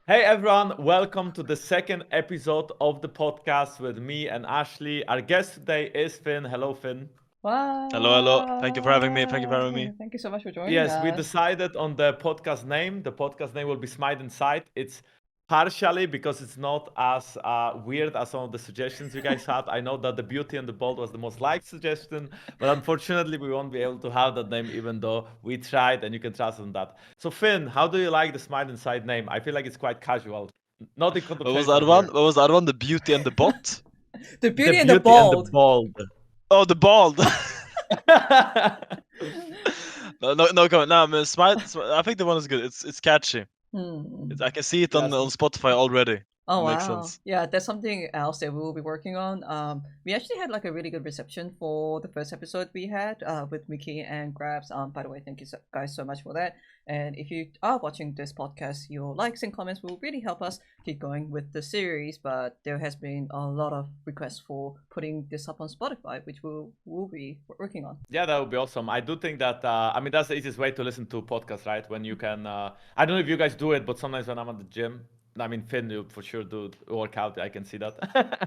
Hey everyone, welcome to the second episode of the podcast with me and Ashley. Our guest today is Finn. Hello, Finn. Hello, hello. Thank you for having me. Thank you for having me. Thank you so much for joining Yes, we us. decided on the podcast name. The podcast name will be Smite Inside. It's partially because it's not as weird as some of the suggestions you guys had. I know that the Beauty and the Bold was the most liked suggestion, but unfortunately, we won't be able to have that name even though we tried, and you can trust on that. So, Finn, how do you like the Smite Inside name? I feel like it's quite casual. Nothing What was the controversial other one? here. What was the other one? The beauty and the bot? The The Beauty and the Beauty and the Bold. Bold. Oh, the bald. No comment. No, man, I think the one is good. It's catchy. I can see it on Yes. on Spotify already. Oh It makes wow. sense. Yeah, that's something else that we will be working on. We actually had like a really good reception for the first episode we had with Mickey and Grabs. By the way, thank you guys so much for that. And if you are watching this podcast, your likes and comments will really help us keep going with the series. But there has been a lot of requests for putting this up on Spotify, which we'll be working on. Yeah, that would be awesome. I do think that, I mean, that's the easiest way to listen to podcasts, right? When you can, I don't know if you guys do it, but sometimes when I'm at the gym, I mean, Finn, you for sure do workout. I can see that.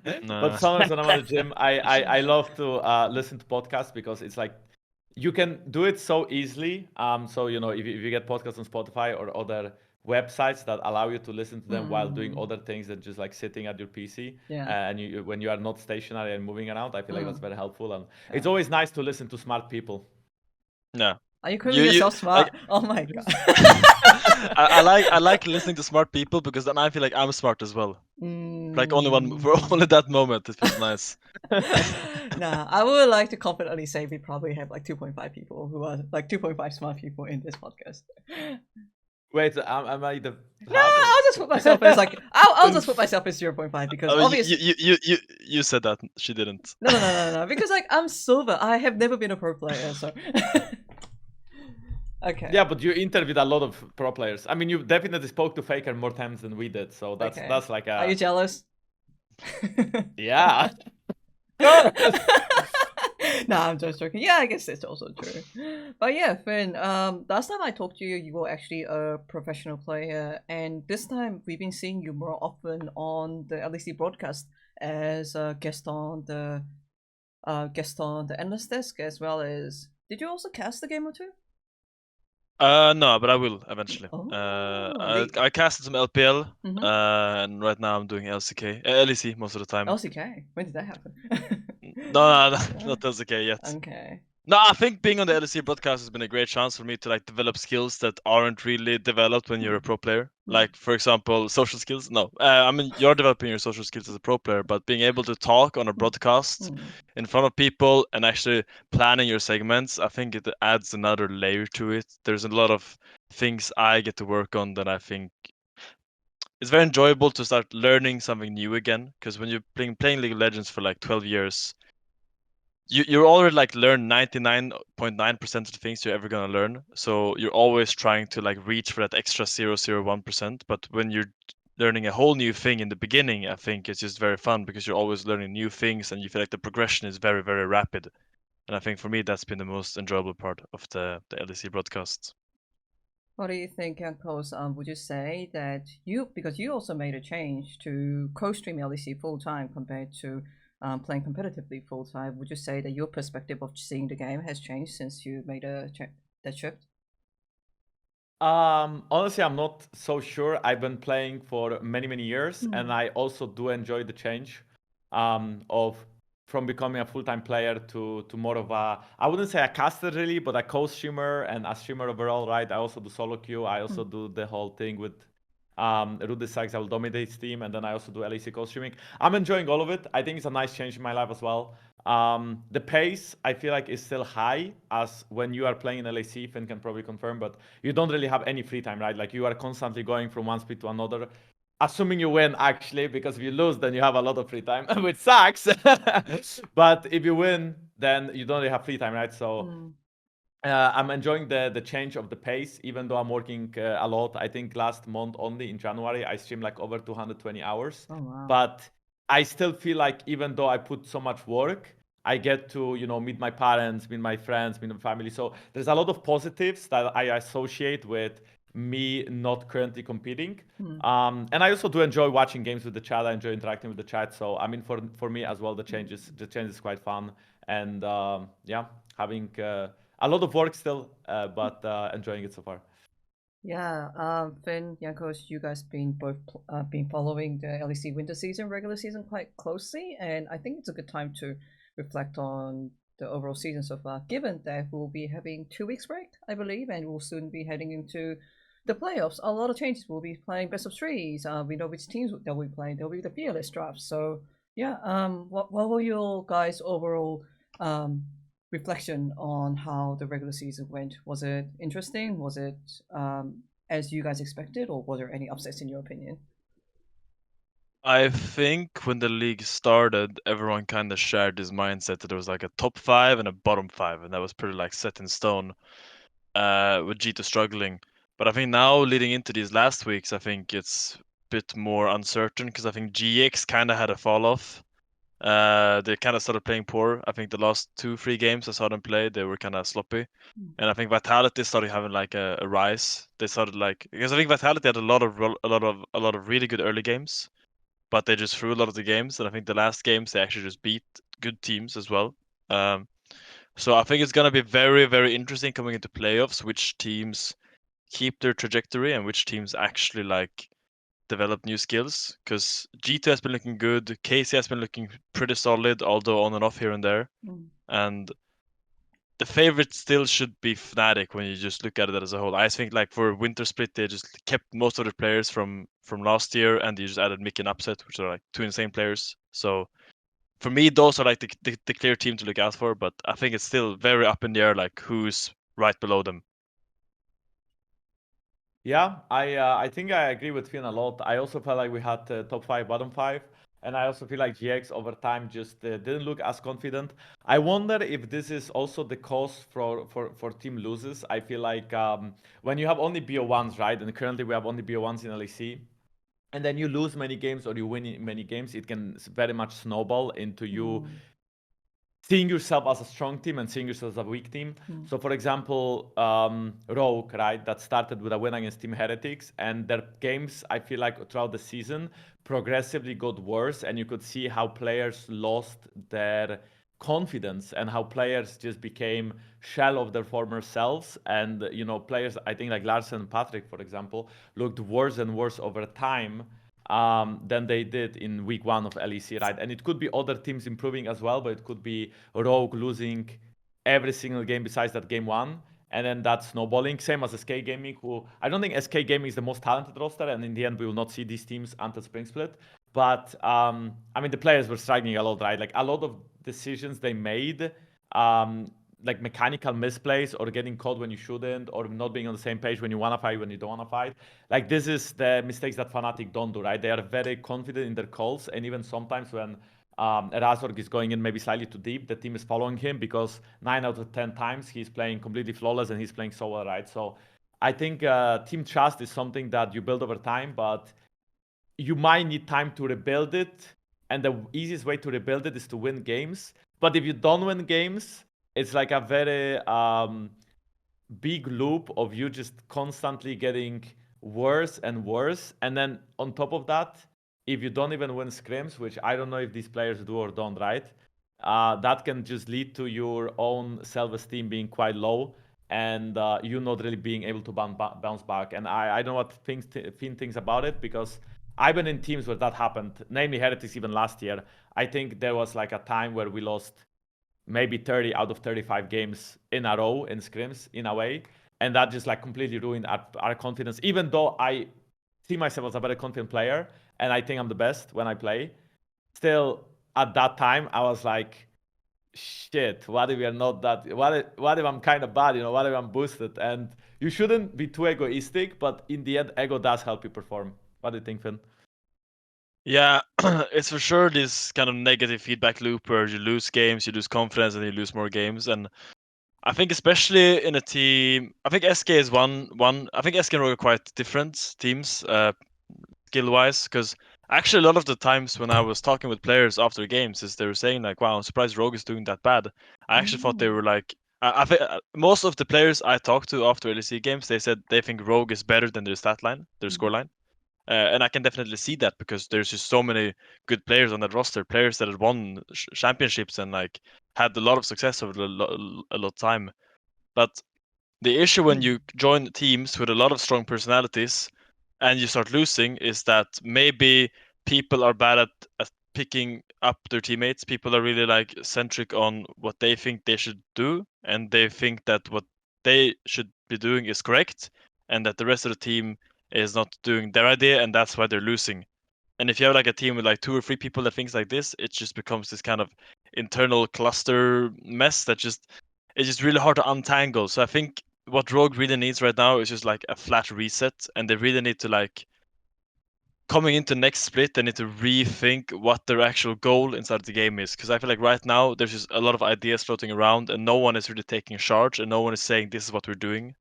But No. sometimes when I'm at the gym, I love to listen to podcasts because it's like you can do it so easily. So, you know, if you get podcasts on Spotify or other websites that allow you to listen to them while doing other things than just like sitting at your PC, Yeah. and when you are not stationary and moving around, I feel like that's very helpful. And it's Yeah. always nice to listen to smart people. No. Are you calling You yourself like smart? Oh my god. I like listening to smart people because then I feel like I'm smart as well. Like only one for only that moment it feels nice. Nah, I would like to confidently say we probably have like 2.5 people who are like 2.5 smart people in this podcast. Wait, am I the No, I'll just put myself as like I'll just put myself as 0.5 because Oh, obviously you said that. She didn't. no because like I'm silver. I have never been a pro player, so okay. Yeah, but you interviewed a lot of pro players. I mean, you definitely spoke to Faker more times than we did, so that's Okay. that's like Are you a jealous? yeah. No, I'm just joking. Yeah, I guess it's also true. But yeah, Finn, last time I talked to you, you were actually a professional player, and this time we've been seeing you more often on the LEC broadcast as a guest on the endless desk, as well as did you also cast the game or two? No, but I will eventually. Oh, I casted some LPL, Mhm. and right now I'm doing LCK, LEC most of the time. LCK. When did that happen? No, not LCK yet. Okay. No, I think being on the LEC broadcast has been a great chance for me to like develop skills that aren't really developed when you're a pro player. Like for example, social skills. No, I mean you're developing your social skills as a pro player, but being able to talk on a broadcast in front of people and actually planning your segments, I think it adds another layer to it. There's a lot of things I get to work on that I think it's very enjoyable to start learning something new again. Because when you're playing League of Legends for like 12 years, you already like learn 99.9% of the things you're ever gonna learn. So you're always trying to like reach for that extra 0.01%. But when you're learning a whole new thing in the beginning, I think it's just very fun because you're always learning new things and you feel like the progression is very, very rapid. And I think for me that's been the most enjoyable part of the LEC broadcast. What do you think, Jankos? Would you say that because you also made a change to co-stream LEC full time compared to playing competitively full time? Would you say that your perspective of seeing the game has changed since you made that shift? Honestly, I'm not so sure. I've been playing for many years, and I also do enjoy the change of from becoming a full-time player to more of a, I wouldn't say a caster really, but a co-streamer and a streamer overall, right? I also do solo queue. I also do the whole thing with Rudy Sykes. I will dominate Steam, and then I also do LEC co-streaming. I'm enjoying all of it. I think it's a nice change in my life as well. The pace I feel like is still high as when you are playing in LAC. Finn can probably confirm, but you don't really have any free time, right? Like you are constantly going from one speed to another. Assuming you win, actually, because if you lose, then you have a lot of free time, which sucks. But if you win, then you don't really have free time, right? So I'm enjoying the change of the pace, even though I'm working a lot. I think last month only in January, I streamed like over 220 hours. Oh wow. But I still feel like even though I put so much work, I get to, you know, meet my parents, meet my friends, meet my family. So there's a lot of positives that I associate with me not currently competing. Mm. And I also do enjoy watching games with the chat. I enjoy interacting with the chat. So I mean, for me as well, the change is quite fun. And yeah, having a lot of work still, but enjoying it so far. Yeah, Finn, Jankos, you guys been following the LEC winter season, regular season quite closely, and I think it's a good time to reflect on the overall season so far. Given that we'll be having 2 weeks break, I believe, and we'll soon be heading into the playoffs. A lot of changes. We'll be playing best of threes. We know which teams that we'll be playing. There'll be the fearless draft. So yeah, what were your guys' overall reflection on how the regular season went? Was it interesting? Was it as you guys expected, or were there any upsets in your opinion? I think when the league started, everyone kind of shared this mindset that there was like a top 5 and a bottom 5, and that was pretty like set in stone. With G2 struggling, but I think now leading into these last weeks, I think it's a bit more uncertain because I think GX kind of had a fall off. They kind of started playing poor. I think the last 2-3 games I saw them play, they were kind of sloppy. And I think Vitality started having like a rise. They started like, because I think Vitality had a lot of really good early games, but they just threw a lot of the games. And I think the last games they actually just beat good teams as well. So I think it's gonna be very, very interesting coming into playoffs, which teams keep their trajectory and which teams actually like develop new skills. Because G2 has been looking good, KC has been looking pretty solid, although on and off here and there. And the favorite still should be Fnatic when you just look at it as a whole. I think like for Winter Split, they just kept most of the players from last year, and they just added Mick and Upset, which are like 2 insane players. So for me, those are like the clear team to look out for. But I think it's still very up in the air, like who's right below them. Yeah, I think I agree with Finn a lot. I also felt like we had top 5, bottom 5, and I also feel like GX over time just didn't look as confident. I wonder if this is also the cause for team loses. I feel like when you have only BO1s, right, and currently we have only BO1s in LEC, and then you lose many games or you win many games, it can very much snowball into you seeing yourself as a strong team and seeing yourself as a weak team. So, for example, Rogue, right, that started with a win against Team Heretics, and their games, I feel like throughout the season, progressively got worse, and you could see how players lost their confidence and how players just became shell of their former selves. And, you know, players, I think like Larsen and Patrick, for example, looked worse and worse over time than they did in week 1 of LEC, right? And it could be other teams improving as well, but it could be Rogue losing every single game besides that game 1, and then that snowballing. Same as SK Gaming, who I don't think SK Gaming is the most talented roster, and in the end we will not see these teams until Spring Split. But I mean, the players were struggling a lot, right? Like a lot of decisions they made, like mechanical misplays or getting caught when you shouldn't, or not being on the same page when you want to fight, when you don't want to fight. Like this is the mistakes that Fnatic don't do, right? They are very confident in their calls, and even sometimes when Razorg is going in maybe slightly too deep, the team is following him because 9 out of 10 times he's playing completely flawless and he's playing so well, right? So I think team trust is something that you build over time, but you might need time to rebuild it. And the easiest way to rebuild it is to win games. But if you don't win games, it's like a very big loop of you just constantly getting worse and worse. And then on top of that, if you don't even win scrims, which I don't know if these players do or don't, right? That can just lead to your own self-esteem being quite low and you not really being able to bounce back. And I don't know what Finn thinks about it, because I've been in teams where that happened, namely Heretics even last year. I think there was like a time where we lost maybe 30 out of 35 games in a row in scrims in a way. And that just like completely ruined our confidence, even though I see myself as a very confident player and I think I'm the best when I play. Still, at that time, I was like, shit, what if we are not that? What if I'm kind of bad? You know, what if I'm boosted? And you shouldn't be too egoistic, but in the end, ego does help you perform. What do you think, Finn? Yeah, it's for sure this kind of negative feedback loop where you lose games, you lose confidence, and you lose more games. And I think especially in a team, I think SK is one. I think SK and Rogue are quite different teams, skill-wise. Because actually, a lot of the times when I was talking with players after games, is they were saying like, "Wow, I'm surprised Rogue is doing that bad." I actually thought they were like I think most of the players I talked to after LEC games, they said they think Rogue is better than their stat line, their score line. And I can definitely see that because there's just so many good players on that roster, players that had won championships and like had a lot of success over a lot of time. But the issue when you join teams with a lot of strong personalities and you start losing is that maybe people are bad at picking up their teammates. People are really like centric on what they think they should do, and they think that what they should be doing is correct, and that the rest of the team is not doing their idea, and that's why they're losing. And if you have like a team with like 2 or 3 people that thinks like this, it just becomes this kind of internal cluster mess that it's just really hard to untangle. So I think what Rogue really needs right now is just like a flat reset, and they really need to like coming into next split, they need to rethink what their actual goal inside the game is. Because I feel like right now there's just a lot of ideas floating around, and no one is really taking charge, and no one is saying this is what we're doing.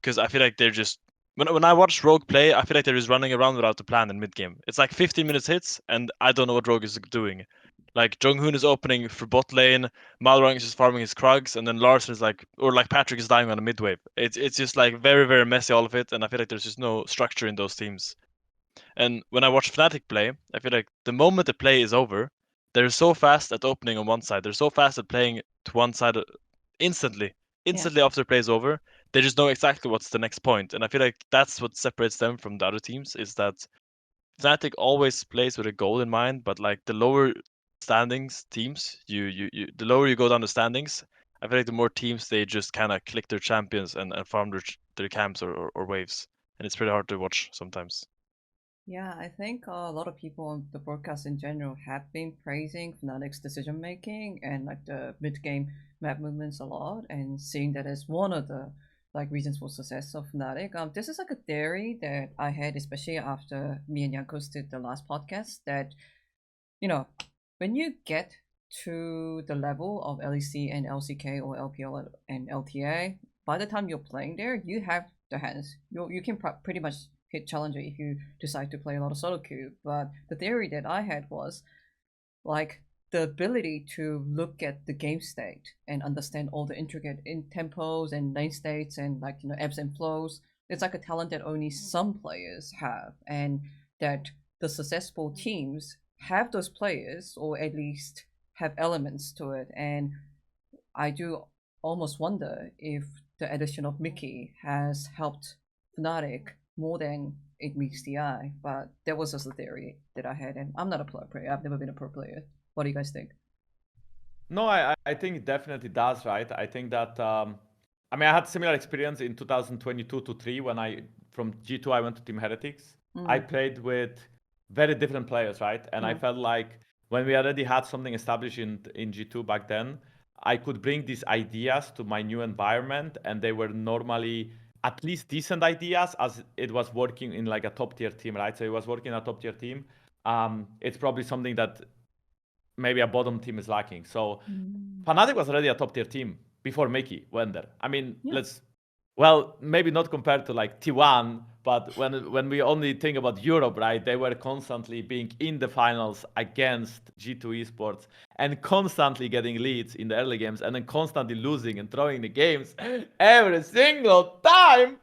Because I feel like they're just when I watch Rogue play, I feel like they're just running around without a plan in mid game. It's like 15 minutes hits, and I don't know what Rogue is doing. Like Jonghoon is opening for bot lane, Malrang is just farming his Krugs, and then Larson is like, or like Patrick is dying on a mid wave. It's just like very very messy all of it, and I feel like there's just no structure in those teams. And when I watch Fnatic play, I feel like the moment the play is over, they're so fast at opening on one side. They're so fast at playing to one side instantly. Instantly after the play is over, they just know exactly what's the next point. And I feel like that's what separates them from the other teams is that Fnatic always plays with a goal in mind, but like the lower standings teams, the lower you go down the standings, I feel like the more teams they just kind of click their champions and farm their camps or waves. And it's pretty hard to watch sometimes. Yeah, I think a lot of people on the broadcast in general have been praising Fnatic's decision making and like the mid game map movements a lot, and seeing that as one of the like reasons for success of Fnatic. This is like a theory that I had, especially after me and Jankos did the last podcast. That when you get to the level of LEC and LCK or LPL and LTA, by the time you're playing there, you have the hands. You can pretty much hit challenger if you decide to play a lot of solo queue. But the theory that I had was like the ability to look at the game state and understand all the intricate tempos and lane states and like ebbs and flows. It's like a talent that only some players have, and that the successful teams have those players, or at least have elements to it. And I do almost wonder if the addition of Mickey has helped Fnatic more than it meets the eye. But that was just a theory that I had, and I'm not a pro player. I've never been a pro player. What do you guys think? No, I think it definitely does, right? I think that I mean I had similar experience in 2022 to 3 when from G2 I went to Team Heretics. I played with very different players, right? And I felt like when we already had something established in G2 back then, I could bring these ideas to my new environment, and they were normally at least decent ideas, as it was working in like a top tier team, right? So it was working in a top tier team. It's probably something that maybe a bottom team is lacking. So Fnatic was already a top tier team before Mickey went there. I mean, maybe not compared to like T1, but when we only think about Europe, right, they were constantly being in the finals against G2 esports and constantly getting leads in the early games and then constantly losing and throwing the games every single time.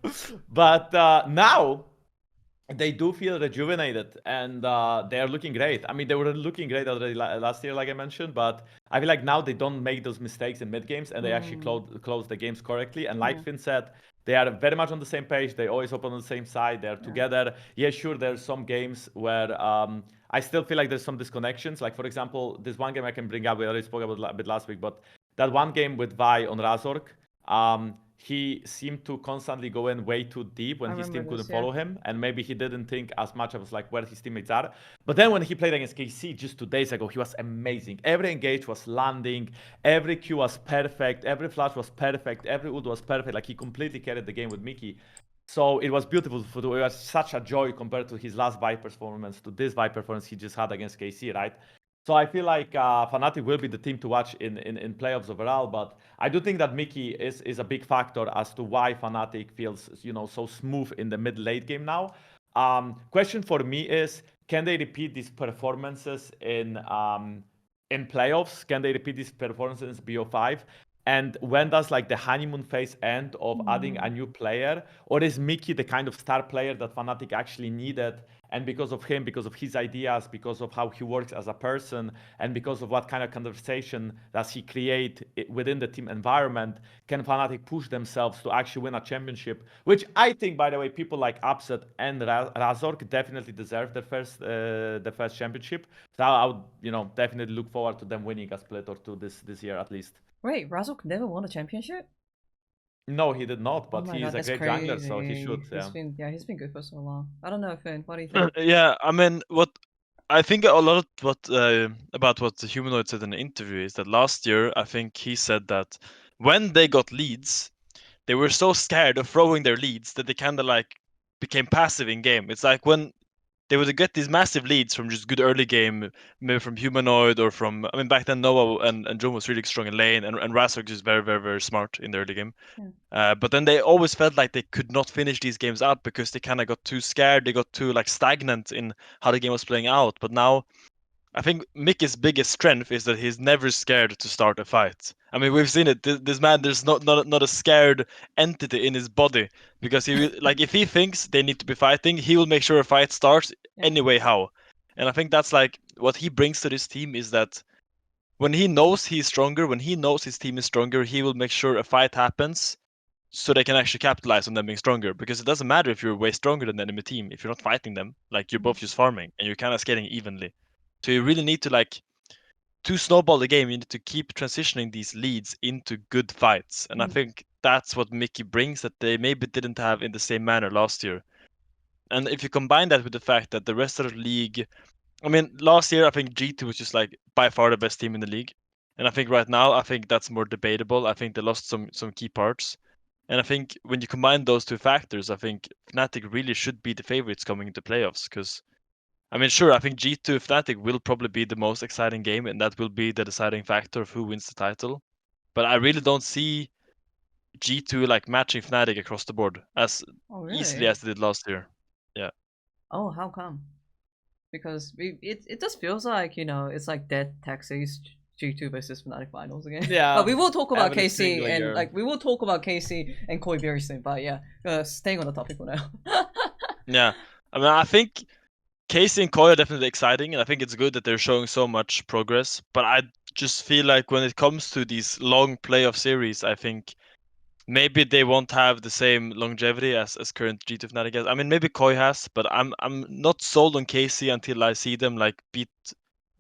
But now they do feel rejuvenated, and they are looking great. I mean, they were looking great already last year, like I mentioned, but I feel like now they don't make those mistakes in mid games, and they actually close the games correctly. And like Finn said, they are very much on the same page. They always open on the same side. They're together. Yeah, sure, there's some games where I still feel like there's some disconnections. Like, for example, this one game I can bring up, we already spoke about a bit last week, but that one game with Vi on Razork, he seemed to constantly go in way too deep when his team couldn't follow him, and maybe he didn't think as much of like where his teammates are. But then when he played against KC just 2 days ago, he was amazing. Every engage was landing, every Q was perfect, every flash was perfect, every ult was perfect. Like, he completely carried the game with Mickey. So it was beautiful. It was such a joy compared to his last Vi performance to this Vi performance he just had against KC, right? So I feel like Fnatic will be the team to watch in playoffs overall, but I do think that Mickey is a big factor as to why Fnatic feels so smooth in the mid-late game now. Question for me is, can they repeat these performances in playoffs? Can they repeat these performances in BO5? And when does like the honeymoon phase end of adding a new player? Or is Mickey the kind of star player that Fnatic actually needed? And because of him, because of his ideas, because of how he works as a person, and because of what kind of conversation does he create within the team environment, can Fnatic push themselves to actually win a championship? Which I think, by the way, people like Upset and Razork definitely deserve the first championship. So I would, definitely look forward to them winning a split or two this year at least. Wait, Razork never won a championship? No, he did not, but my he's God, a that's great jungler, so he crazy. should. Yeah. He's been good for so long. I don't know, Finn. What do you think? Yeah, I mean, what I think a lot of about what the Humanoid said in the interview is that last year I think he said that when they got leads, they were so scared of throwing their leads that they kind of like became passive in game. It's like when they would get these massive leads from just good early game, maybe from Humanoid or from, I mean, back then Noah and John was really strong in lane, and Razork is very, very, very smart in the early game. Yeah. But then they always felt like they could not finish these games out because they kind of got too scared. They got too like stagnant in how the game was playing out. But now, I think Mickey's biggest strength is that he's never scared to start a fight. I mean, we've seen it. This man, there's not a scared entity in his body because he like if he thinks they need to be fighting, he will make sure a fight starts anyway. How? And I think that's like what he brings to this team is that when he knows he's stronger, when he knows his team is stronger, he will make sure a fight happens so they can actually capitalize on them being stronger. Because it doesn't matter if you're way stronger than the enemy team if you're not fighting them. Like you're both just farming and you're kind of scaling evenly. So you really need to snowball the game. You need to keep transitioning these leads into good fights, and I think that's what Mickey brings that they maybe didn't have in the same manner last year. And if you combine that with the fact that the rest of the league, I mean, last year I think G2 was just like by far the best team in the league, and I think right now I think that's more debatable. I think they lost some key parts. And I think when you combine those two factors, I think Fnatic really should be the favorites coming into playoffs. Because, I mean, sure, I think G2 Fnatic will probably be the most exciting game, and that will be the deciding factor of who wins the title. But I really don't see G2 like matching Fnatic across the board as easily as they did last year. Yeah. Oh, how come? Because it just feels like it's like dead taxis. G2 versus Fnatic finals again. Yeah. But we will talk about every KC single and year. we will talk about KC and Koi very soon. But yeah, staying on the topic for now. Yeah. I mean, I think Casey and Koi are definitely exciting, and I think it's good that they're showing so much progress. But I just feel like when it comes to these long playoff series, I think maybe they won't have the same longevity as current G2 Fnatic has. I mean, maybe Koi has, but I'm not sold on Casey until I see them like beat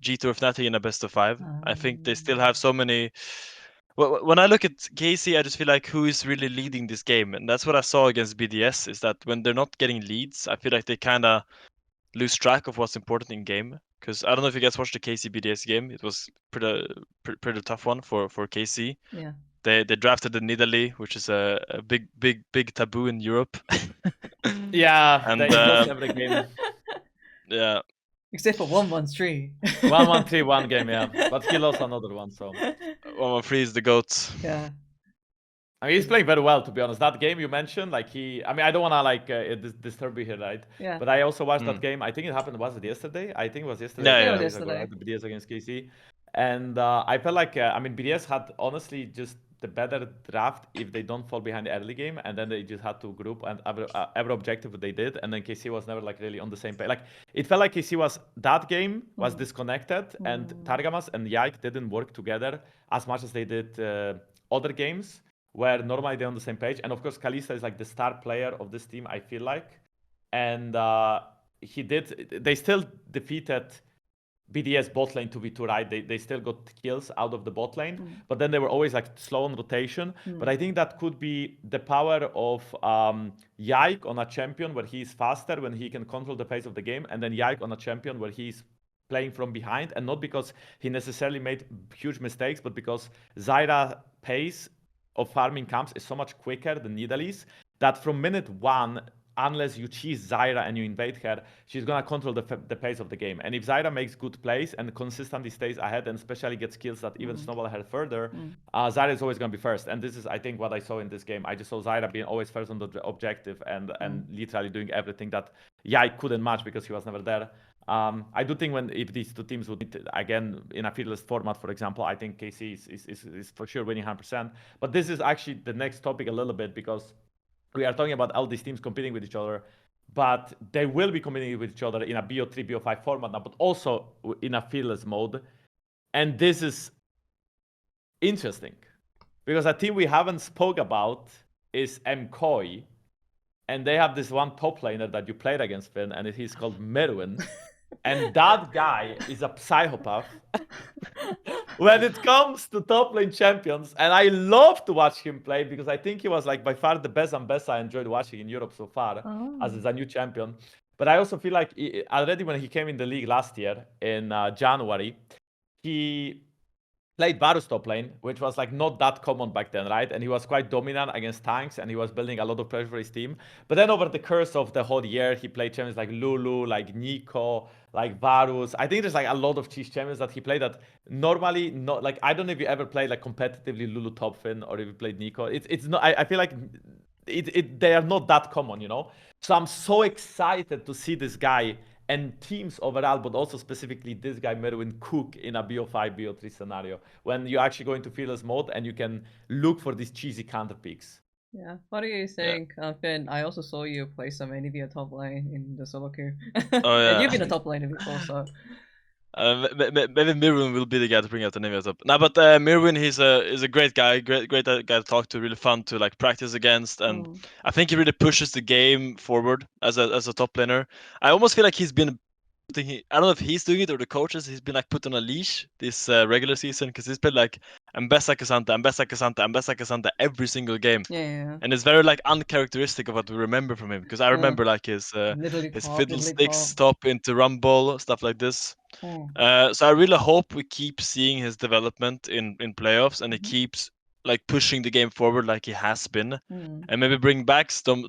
G2 or Fnatic in a best of 5. I think they still have so many. When I look at Casey, I just feel like who is really leading this game, and that's what I saw against BDS. Is that when they're not getting leads, I feel like they kind of lose track of what's important in game. Because I don't know if you guys watched the KC BDS game. It was pretty tough one for KC. Yeah. They drafted the Nidalee, which is a big taboo in Europe. Yeah, And they lost every game. yeah. Except for 1-1-3. 1-1-3 game, yeah. But he lost another one, so 1-1-3 is the GOAT. Yeah. I mean, he's playing very well, to be honest. That game you mentioned, like I mean, I don't want to like disturb you here, right? Yeah. But I also watched that game. I think it happened. Was it yesterday? I think it was yesterday. Yeah, it was days ago, yesterday. right? The BDS against KC, and I felt like I mean, BDS had honestly just the better draft if they don't fall behind the early game, and then they just had to group and every objective they did, and then KC was never like really on the same page. Like it felt like KC was that game was disconnected, and Targamas and Yike didn't work together as much as they did other games where normally they're on the same page. And of course, Kalista is like the star player of this team, I feel like. And they still defeated BDS bot lane 2v2, right? They still got kills out of the bot lane, but then they were always like slow on rotation. But I think that could be the power of Yike on a champion where he's faster, when he can control the pace of the game, and then Yike on a champion where he's playing from behind, and not because he necessarily made huge mistakes, but because Zyra pace of farming camps is so much quicker than Nidalee's that from minute one, unless you cheese Zyra and you invade her, she's gonna control the pace of the game. And if Zyra makes good plays and consistently stays ahead and especially gets kills that even snowball her further, Zyra is always gonna be first. And this is, I think, what I saw in this game. I just saw Zyra being always first on the objective and literally doing everything that I couldn't match because he was never there. I do think if these two teams would meet again in a fearless format, for example, I think KC is for sure winning 100%. But this is actually the next topic a little bit, because we are talking about all these teams competing with each other, but they will be competing with each other in a BO3, BO5 format now, but also in a fearless mode. And this is interesting because a team we haven't spoke about is MKOI. And they have this one top laner that you played against, Finn, and he's called Merwin. And that guy is a psychopath when it comes to top lane champions. And I love to watch him play because I think he was like by far the best I enjoyed watching in Europe so far as a new champion. But I also feel like already when he came in the league last year in January, he played Varus top lane, which was like not that common back then, right? And he was quite dominant against tanks and he was building a lot of pressure for his team. But then over the course of the whole year, he played champions like Lulu, like Nico, like Varus. I think there's like a lot of cheese champions that he played that normally not, like, I don't know if you ever played like competitively Lulu top Finn or if you played Nico. It's not, I feel like they are not that common, you know? So I'm so excited to see this guy and teams overall, but also specifically this guy Merwin cook in a BO5, BO3 scenario when you actually go into fearless mode and you can look for these cheesy counter picks. Yeah, what do you think, Finn? I also saw you play some NVIDIA top lane in the solo queue. Oh yeah, and you've been a top laner before, so. Maybe Mirwin will be the guy to bring out the name up. No, but Mirwin, he's a great guy, great guy to talk to, really fun to like practice against, and I think he really pushes the game forward as a top laner. I almost feel like he's been, I don't know if he's doing it or the coaches, he's been like put on a leash this regular season because he's played like Ambessa Cassandra every single game. Yeah. And it's very like uncharacteristic of what we remember from him because I remember like his fiddlesticks top into Rumble, stuff like this. So I really hope we keep seeing his development in playoffs and he keeps like pushing the game forward like he has been, and maybe bring back some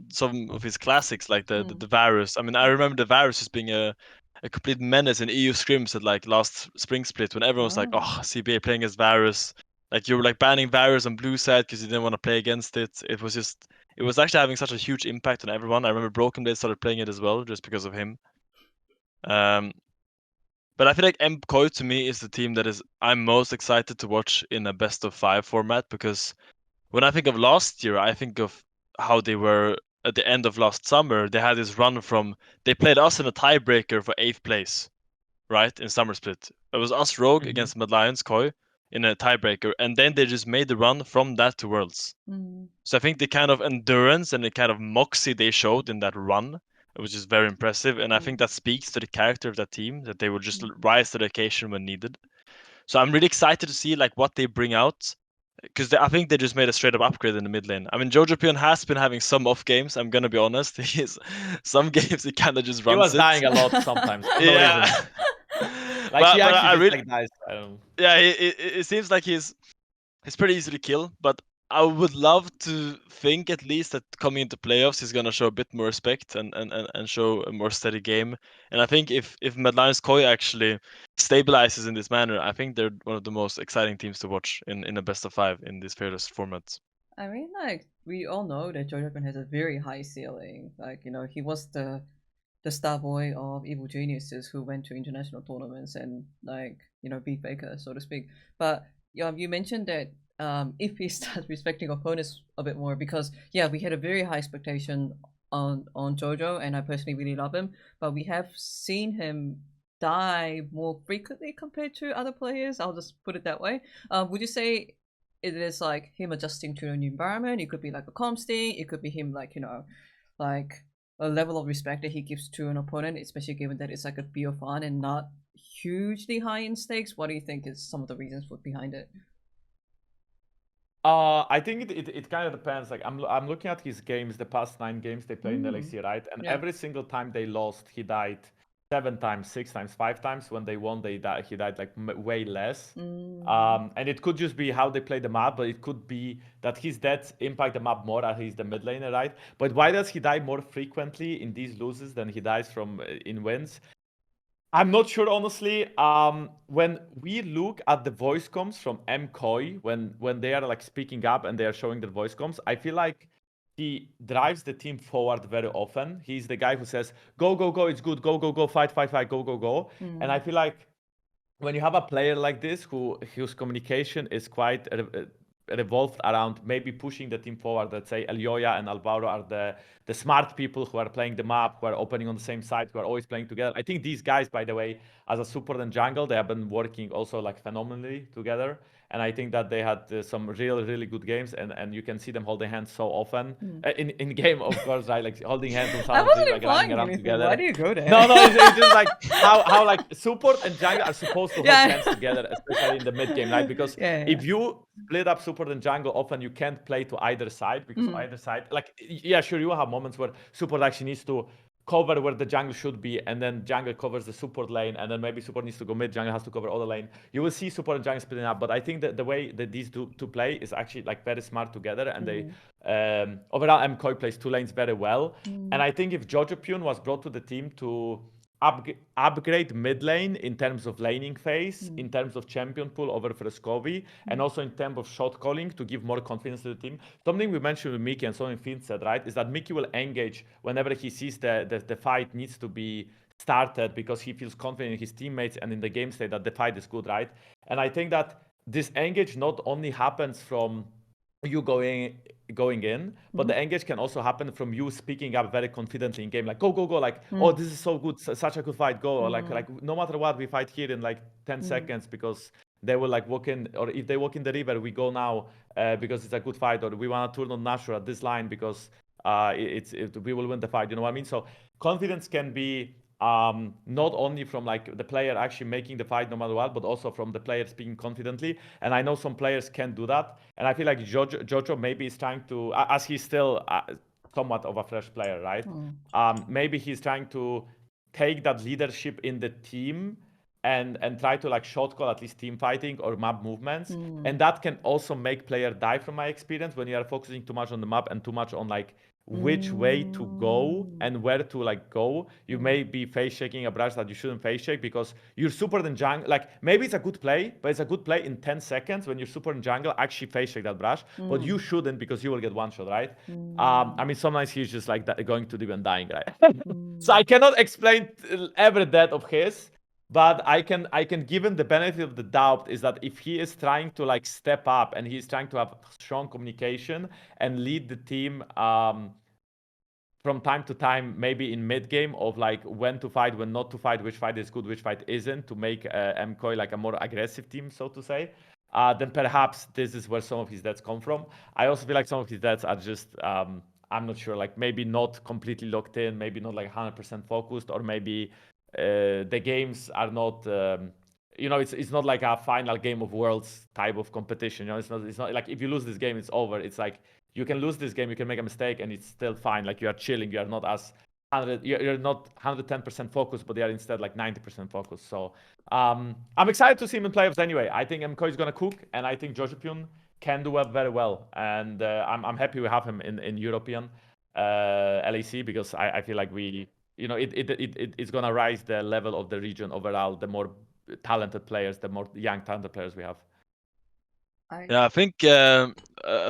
of his classics like the Varus. I mean, I remember the Varus as being a complete menace in EU scrims at like last spring split when everyone was like, oh, CBA playing as Varus. Like you were like banning Varus on blue side because you didn't want to play against it. It was actually having such a huge impact on everyone. I remember Broken Blade started playing it as well just because of him. But I feel like MKOI to me is the team that I'm most excited to watch in a best of 5 format, because when I think of last year, I think of how they were at the end of last summer. They had this run they played us in a tiebreaker for 8th place, right, in summer split. It was us Rogue against Mad Lions Koi in a tiebreaker, and then they just made the run from that to Worlds. So I think the kind of endurance and the kind of moxie they showed in that run, which is very impressive, and I think that speaks to the character of that team, that they will just rise to the occasion when needed. So I'm really excited to see like what they bring out, because I think they just made a straight up upgrade in the mid lane. I mean, Jojo Pion has been having some off games. I'm gonna be honest. Some games he kind of just runs. He was dying a lot sometimes. For no reason. Like but he actually I just really, like dies. Yeah, it seems like he's pretty easy to kill, but I would love to think at least that coming into playoffs he's gonna show a bit more respect and show a more steady game. And I think if Mad Lions Koi actually stabilizes in this manner, I think they're one of the most exciting teams to watch in a best of 5 in these fearless formats. I mean, like, we all know that Jojo has a very high ceiling. Like, you know, he was the star boy of Evil Geniuses who went to international tournaments and, like, you know, beat Faker, so to speak. But you mentioned that if he starts respecting opponents a bit more, because we had a very high expectation on Jojo, and I personally really love him, but we have seen him die more frequently compared to other players. I'll just put it that way. Would you say it is like him adjusting to a new environment? It could be like a comms thing. It could be him, like, you know, like a level of respect that he gives to an opponent, especially given that it's like a BO1 and not hugely high in stakes. What do you think is some of the reasons behind it? I think it kind of depends. Like I'm looking at his games, the past 9 games they played in the LEC, right? And every single time they lost, he died 7 times, 6 times, 5 times. When they won, he died like way less. And it could just be how they play the map, but it could be that his deaths impact the map more as he's the mid laner, right? But why does he die more frequently in these loses than he dies from in wins? I'm not sure, honestly. When we look at the voice comms from MCoy, when they are like speaking up and they are showing their voice comms, I feel like he drives the team forward very often. He's the guy who says, go, go, go, it's good, go, go, go, fight, fight, fight, go, go, go. And I feel like when you have a player like this whose communication is quite revolved around maybe pushing the team forward, let's say Elioya and Alvaro are the smart people who are playing the map, who are opening on the same side, who are always playing together. I think these guys, by the way, as a support and jungle, they have been working also like phenomenally together. And I think that they had some really good games, and you can see them holding hands so often in game, of course, right? Like holding hands on I wasn't like running implying around anything. together. Why do you go there? No, it's just like how like support and jungle are supposed to hold hands together, especially in the mid game, right? Because if you split up support and jungle, often you can't play to either side because either side, like, yeah, sure, you will have moments where support actually needs to cover where the jungle should be, and then jungle covers the support lane, and then maybe support needs to go mid, jungle has to cover all the lane. You will see support and jungle splitting up, but I think that the way that these two play is actually like very smart together, and they overall MCoy plays 2 lanes very well. And I think if Jojo Pune was brought to the team to upgrade mid lane in terms of laning phase, in terms of champion pool over Frescovi, and also in terms of shot calling to give more confidence to the team. Something we mentioned with Mickey and something Finn said, right, is that Mickey will engage whenever he sees the fight needs to be started because he feels confident in his teammates and in the game state that the fight is good, right? And I think that this engage not only happens from you going in, but the engage can also happen from you speaking up very confidently in game, like go, like, oh, this is so good, such a good fight, go, or like no matter what, we fight here in like 10 seconds because they will like walk in, or if they walk in the river, we go now because it's a good fight, or we want to turn on Nashor at this line because we will win the fight, you know what I mean? So confidence can be not only from like the player actually making the fight no matter what, but also from the player speaking confidently. And I know some players can do that. And I feel like Jojo maybe is trying to, as he's still somewhat of a fresh player, right? Maybe he's trying to take that leadership in the team and try to like shot call at least team fighting or map movements. And that can also make player die from my experience when you are focusing too much on the map and too much on like which way to go and where to like go. You may be face shaking a brush that you shouldn't face shake because you're super in jungle. Like maybe it's a good play, but it's a good play in 10 seconds when you're super in jungle, actually face shake that brush, but you shouldn't because you will get one shot, right? I mean, sometimes he's just like going to deep and dying, right? So I cannot explain every death of his, but I can give him the benefit of the doubt is that if he is trying to like step up and he's trying to have strong communication and lead the team from time to time, maybe in mid game of like when to fight, when not to fight, which fight is good, which fight isn't, to make MCoy like a more aggressive team, so to say, then perhaps this is where some of his deaths come from. I also feel like some of his deaths are just I'm not sure, like maybe not completely locked in, maybe not like 100% focused, or maybe the games are not it's not like a final game of worlds type of competition. It's not like if you lose this game it's over. It's like you can lose this game, you can make a mistake and it's still fine. Like you are chilling, you are not as you're not 110% focused, but they are instead like 90% focused. So I'm excited to see him in playoffs anyway. I think MCoy is gonna cook, and I think Jojopyun can do very well, and I'm happy we have him in European LEC because I feel like it's gonna rise the level of the region overall. The more talented players, the more young talented players we have. Yeah, I think a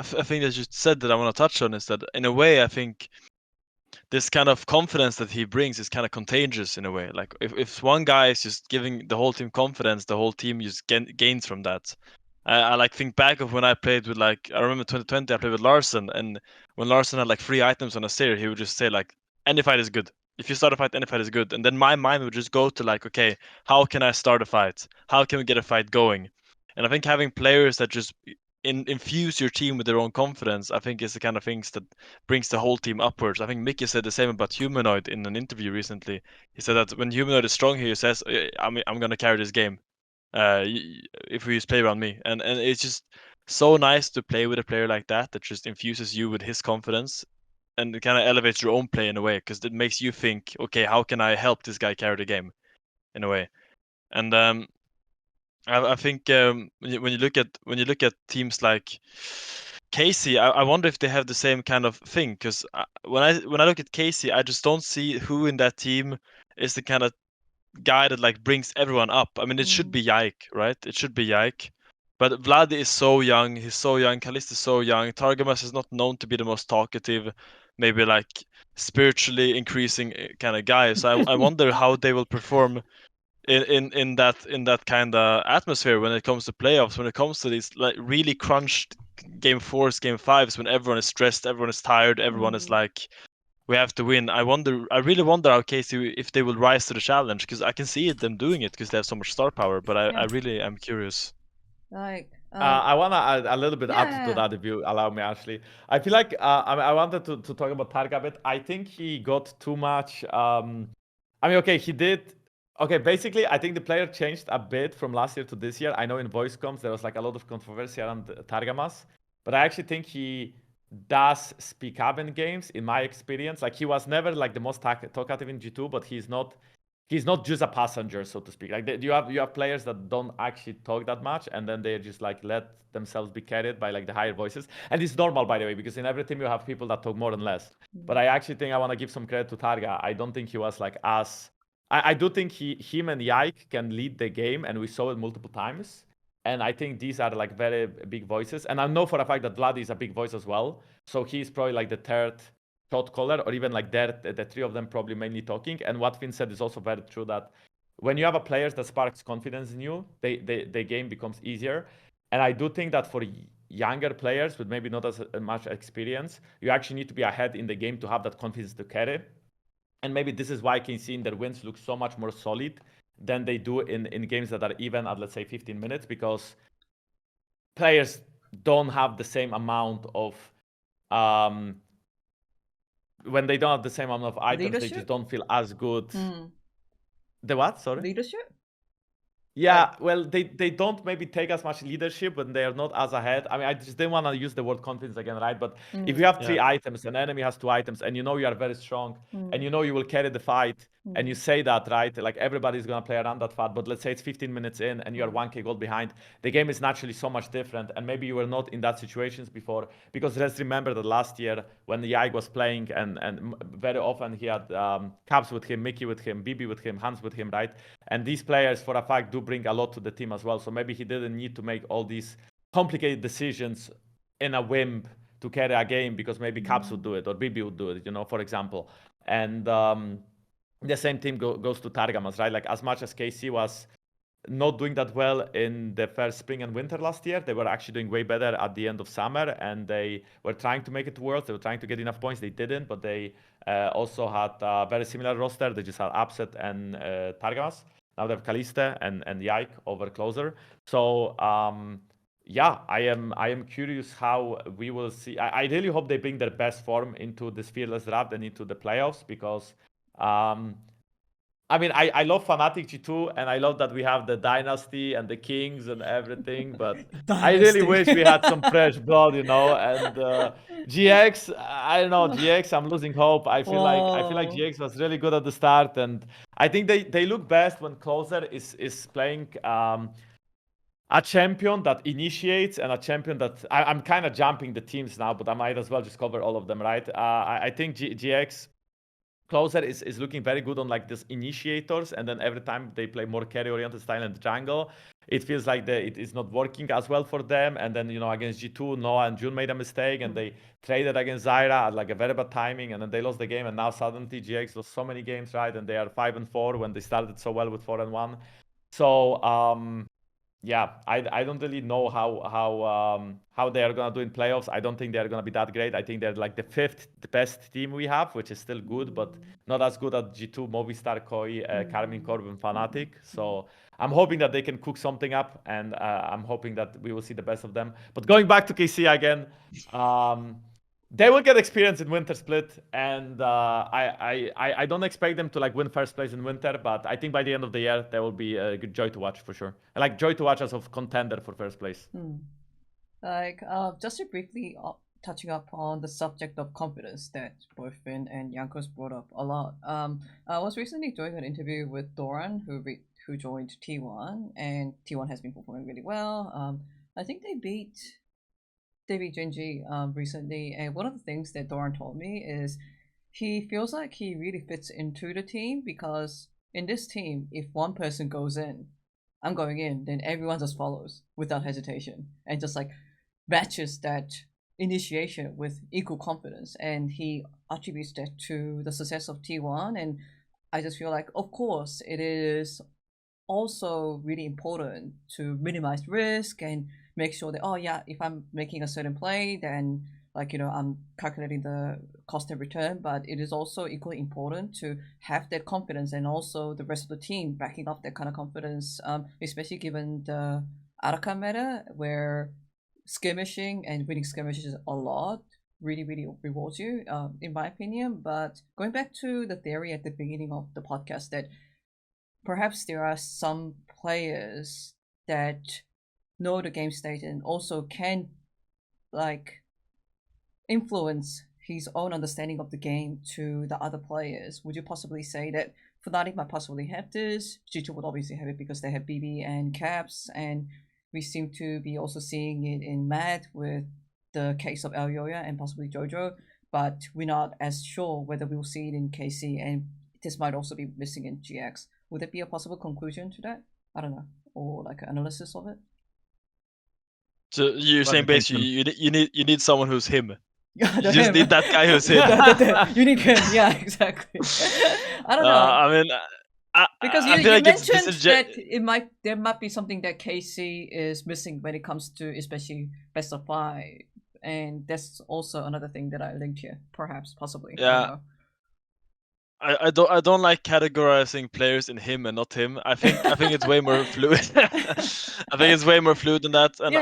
thing that you said that I want to touch on is that in a way I think this kind of confidence that he brings is kind of contagious in a way. Like if one guy is just giving the whole team confidence, the whole team just gains from that. I like think back of when I played with I remember 2020 I played with Larson, and when Larson had like 3 items on a seer, he would just say like any fight is good. If you start a fight, any fight is good. And then my mind would just go to like, okay, how can I start a fight? How can we get a fight going? And I think having players that just infuse your team with their own confidence, I think is the kind of things that brings the whole team upwards. I think Mickey said the same about Humanoid in an interview recently. He said that when Humanoid is strong, he says, I'm going to carry this game if we just play around me. And it's just so nice to play with a player like that just infuses you with his confidence. and it kind of elevates your own play in a way, because it makes you think, okay, how can I help this guy carry the game in a way? And I think when you look at teams like Casey, I wonder if they have the same kind of thing, because when I look at Casey, I just don't see who in that team is the kind of guy that like brings everyone up. I mean, it should be Yike, right? It should be Yike. But Vlad is so young. He's so young. Kalist is so young. Targamas is not known to be the most talkative, maybe like spiritually increasing kind of guy. So I wonder how they will perform in that kind of atmosphere when it comes to playoffs, when it comes to these like really crunched game 4s, game 5s, when everyone is stressed, everyone is tired, everyone is like, we have to win. I really wonder how Casey, if they will rise to the challenge, because I can see them doing it because they have so much star power. But I really am curious. Like, I want to add a little bit add to yeah. that, if you allow me, Ashley. I feel like I wanted to talk about Targa a bit. I think he got too much. I mean, okay, he did. Okay, basically, I think the player changed a bit from last year to this year. I know in voice comms there was like a lot of controversy around Targamas, but I actually think he does speak up in games, in my experience. Like, he was never like the most talkative in G2, but he's not just a passenger, so to speak. Like, you have players that don't actually talk that much, and then they just like let themselves be carried by like the higher voices. And it's normal, by the way, because in every team you have people that talk more and less. But I actually think I want to give some credit to Targa. I don't think he was like as I do think him and Yike can lead the game, and we saw it multiple times. And I think these are like very big voices. And I know for a fact that Vlad is a big voice as well. So he's probably like the third shot caller, or even like the three of them probably mainly talking. And what Finn said is also very true, that when you have a player that sparks confidence in you, the game becomes easier. And I do think that for younger players with maybe not as much experience, you actually need to be ahead in the game to have that confidence to carry. And maybe this is why I can see in their wins look so much more solid than they do in games that are even at, let's say, 15 minutes, because players don't have the same amount of when they don't have the same amount of items, Leadership? they just don't feel as good. The what? Sorry? Leadership? Yeah, well, they don't maybe take as much leadership when they are not as ahead. I mean, I just didn't want to use the word confidence again, right? But if you have 3 items, an enemy has 2 items, and you know you are very strong, and you know you will carry the fight, and you say that, right? Like, everybody's going to play around that fight, but let's say it's 15 minutes in, and you are 1k gold behind. The game is naturally so much different, and maybe you were not in that situations before, because let's remember that last year when Yike was playing, and very often he had Caps with him, Mickey with him, BB with him, Hans with him, right? And these players, for a fact, do bring a lot to the team as well. So maybe he didn't need to make all these complicated decisions in a whim to carry a game, because maybe Caps would do it, or BB would do it, for example. And the same thing goes to Targamas, right? Like, as much as KC was not doing that well in the first spring and winter last year, they were actually doing way better at the end of summer, and they were trying to make it to Worlds. They were trying to get enough points. They didn't, but they also had a very similar roster. They just had Upset and Targamas. Now they have Kaliste and Yike over closer. So yeah, I am curious how we will see. I really hope they bring their best form into this Fearless draft and into the playoffs, because I mean, I love Fnatic G2, and I love that we have the Dynasty and the Kings and everything, but I really wish we had some fresh blood, and GX, I don't know, GX, I'm losing hope. I feel like GX was really good at the start, and I think they look best when Closer is playing a champion that initiates, and a champion that I'm kind of jumping the teams now, but I might as well just cover all of them, right? I think GX Closer is looking very good on like this initiators, and then every time they play more carry-oriented style in the jungle, it feels like it is not working as well for them. And then, against G2, Noah and June made a mistake, and they traded against Zyra at like a very bad timing, and then they lost the game, and now suddenly GX lost so many games, right? And they are 5-4 when they started so well with 4-1. So yeah, I don't really know how they are gonna do in playoffs. I don't think they are gonna be that great. I think they're like the 5th best team we have, which is still good, but not as good as G2, Movistar, Koi, Karmine Corp, and Fnatic. So I'm hoping that they can cook something up, and I'm hoping that we will see the best of them. But going back to KC again, they will get experience in Winter Split, and I don't expect them to like win first place in Winter, but I think by the end of the year there will be a good joy to watch for sure. And like joy to watch as of contender for first place. Like just to briefly touching up on the subject of confidence that both Finn and Jankos brought up a lot. I was recently doing an interview with Doran, who joined T1, and T1 has been performing really well. I think they beat Genji recently, and one of the things that Doran told me is he feels like he really fits into the team because in this team, if one person goes in, I'm going in, then everyone just follows without hesitation and just like matches that initiation with equal confidence. And he attributes that to the success of T1. And I just feel like, of course, it is also really important to minimize risk and make sure that, oh yeah, if I'm making a certain play, then I'm calculating the cost and return, but it is also equally important to have that confidence and also the rest of the team backing up that kind of confidence, especially given the Araka meta where skirmishing and winning skirmishes a lot really, really rewards you, in my opinion. But going back to the theory at the beginning of the podcast that perhaps there are some players that know the game state and also can influence his own understanding of the game to the other players. Would you possibly say that Fnatic might possibly have this? G2 would obviously have it because they have BB and Caps, and we seem to be also seeing it in Mad with the case of Elyoya and possibly Jojo, but we're not as sure whether we'll see it in KC, and this might also be missing in GX. Would there be a possible conclusion to that? I don't know, or like an analysis of it? So you're saying basically you need someone who's him. Yeah, You just need that guy who's him. You need him, yeah, exactly. I don't know. I mean, because I you feel like mentioned that there might be something that KC is missing when it comes to especially best of 5, and that's also another thing that I linked here, perhaps, possibly. Yeah. I don't like categorizing players in him and not him. I think it's way more fluid. I think it's way more fluid than that, and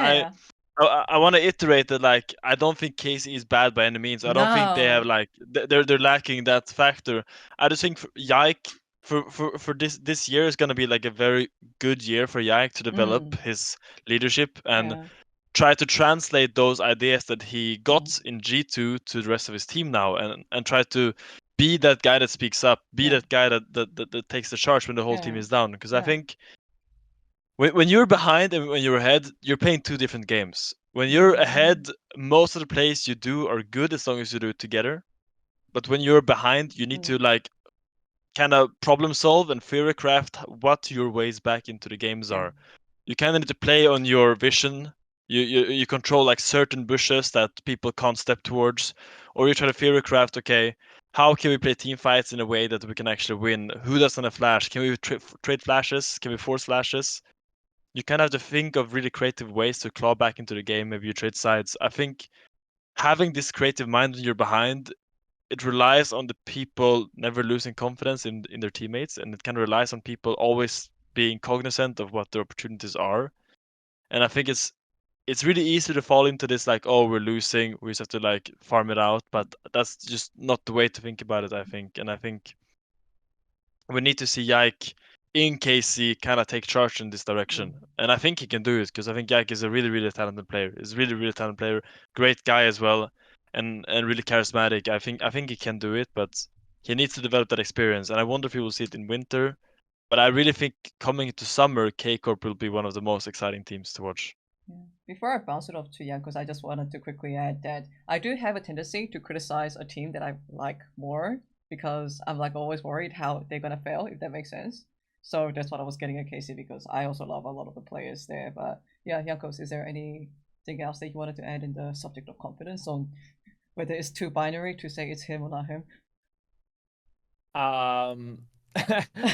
I want to iterate that I don't think KC is bad by any means. I don't think they have they're lacking that factor. I just think Yike for this year is gonna be like a very good year for Yike to develop his leadership and try to translate those ideas that he got in G2 to the rest of his team now, and try to be that guy that speaks up, be that guy that takes the charge when the whole team is down. Because I think when you're behind and when you're ahead, you're playing two different games. When you're ahead, most of the plays you do are good as long as you do it together. But when you're behind, you need to kind of problem solve and theorycraft what your ways back into the games are. You kind of need to play on your vision. You control certain bushes that people can't step towards, or you try to theorycraft. Okay, how can we play team fights in a way that we can actually win? Who doesn't have flash? Can we trade flashes? Can we force flashes? You kind of have to think of really creative ways to claw back into the game. Maybe you trade sides. I think having this creative mind when you're behind, it relies on the people never losing confidence in their teammates, and it kind of relies on people always being cognizant of what their opportunities are. And I think it's really easy to fall into this oh, we're losing, we just have to farm it out, but that's just not the way to think about it, I think. And I think we need to see Yike in KC kind of take charge in this direction. And I think he can do it because I think Yike is a really, really talented player. He's a really, really talented player, great guy as well, and really charismatic. I think he can do it, but he needs to develop that experience. And I wonder if he will see it in winter. But I really think coming into summer, K-Corp will be one of the most exciting teams to watch. Before I bounce it off to Jankos, I just wanted to quickly add that I do have a tendency to criticize a team that I like more because I'm always worried how they're gonna fail, if that makes sense. So that's what I was getting at KC because I also love a lot of the players there. But yeah, Jankos, is there anything else that you wanted to add in the subject of confidence on whether it's too binary to say it's him or not him?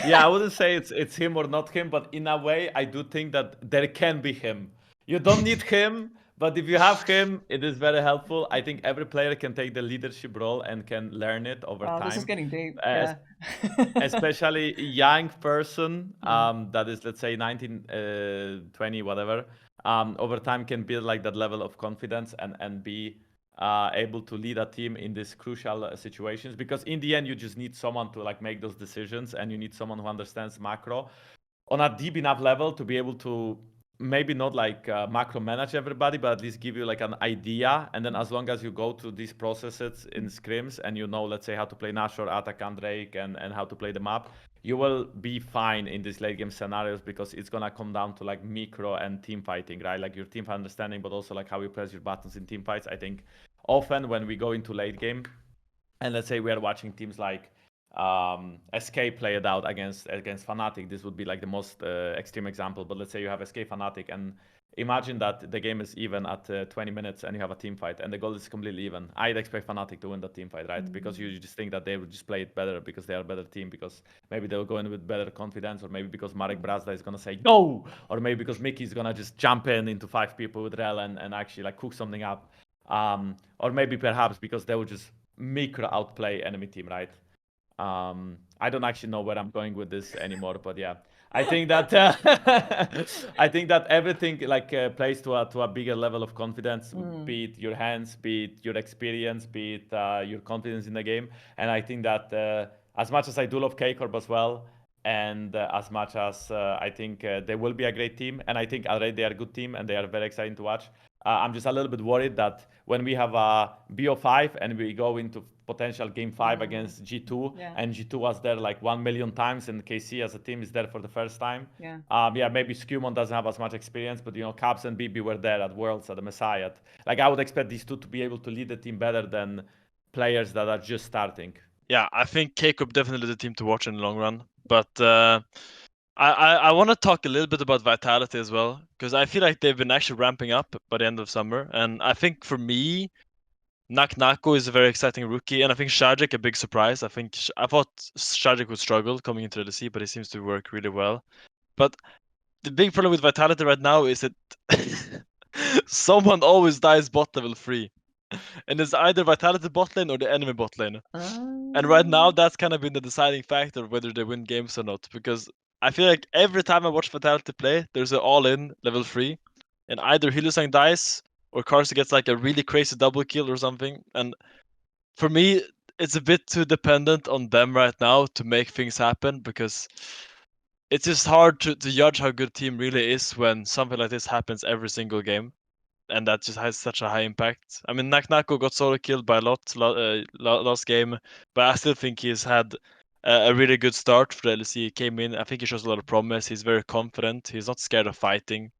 Yeah, I wouldn't say it's him or not him, but in a way, I do think that there can be him. You don't need him, but if you have him, it is very helpful. I think every player can take the leadership role and can learn it over time. This is getting deep. Especially a young person that is, let's say, 19, 20, whatever, over time can build that level of confidence and be able to lead a team in these crucial situations, because in the end you just need someone to make those decisions, and you need someone who understands macro on a deep enough level to be able to maybe not like macro manage everybody, but at least give you like an idea. And then as long as you go through these processes in scrims and you know, let's say how to play Nashor, Attack, Drake, and how to play the map, you will be fine in these late game scenarios, because it's gonna come down to like micro and team fighting, right? Like your team fight understanding, but also like how you press your buttons in team fights. I think often when we go into late game, and let's say we are watching teams like Escape play it out against Fnatic, this would be like the most extreme example. But let's say you have Escape Fnatic, and imagine that the game is even at 20 minutes and you have a team fight and the goal is completely even. I'd expect Fnatic to win the team fight, right? Because you just think that they would just play it better because they are a better team, because maybe they'll go in with better confidence, or maybe because Marek Brazda is gonna say go, or maybe because Mickey is gonna just jump into 5 people with Rel and actually like cook something up, or maybe perhaps because they would just micro outplay enemy team, right? I don't actually know where I'm going with this anymore, but yeah, I think that I think that everything like plays to a bigger level of confidence, be it your hands, be it your experience, be it your confidence in the game. And I think that as much as I do love K-Corp as well, and as much as I think they will be a great team, and I think already they are a good team and they are very exciting to watch. I'm just a little bit worried that when we have a BO5 and we go into potential game 5 against G2, and G2 was there like 1 million times, and KC as a team is there for the first time. Maybe Skumon doesn't have as much experience, but you know, Caps and BB were there at Worlds, at the Messiah. Like I would expect these two to be able to lead the team better than players that are just starting. Yeah, I think K-Corp definitely the team to watch in the long run. But I want to talk a little bit about Vitality as well, because I feel like they've been actually ramping up by the end of summer. And I think for me, Nako is a very exciting rookie, and I think Shajik a big surprise. I thought Shajik would struggle coming into the LEC, but he seems to work really well. But the big problem with Vitality right now is that someone always dies bot level 3. And it's either Vitality bot lane or the enemy bot lane. And right now, that's kind of been the deciding factor of whether they win games or not. Because I feel like every time I watch Vitality play, there's an all-in level 3. And either Hylissang dies, or Karsa gets like a really crazy double kill or something. And for me, it's a bit too dependent on them right now to make things happen, because it's just hard to judge how good team really is when something like this happens every single game. And that just has such a high impact. I mean, Nako got solo killed by a lot last game, but I still think he's had a really good start for the LEC. He came in, I think he shows a lot of promise. He's very confident. He's not scared of fighting.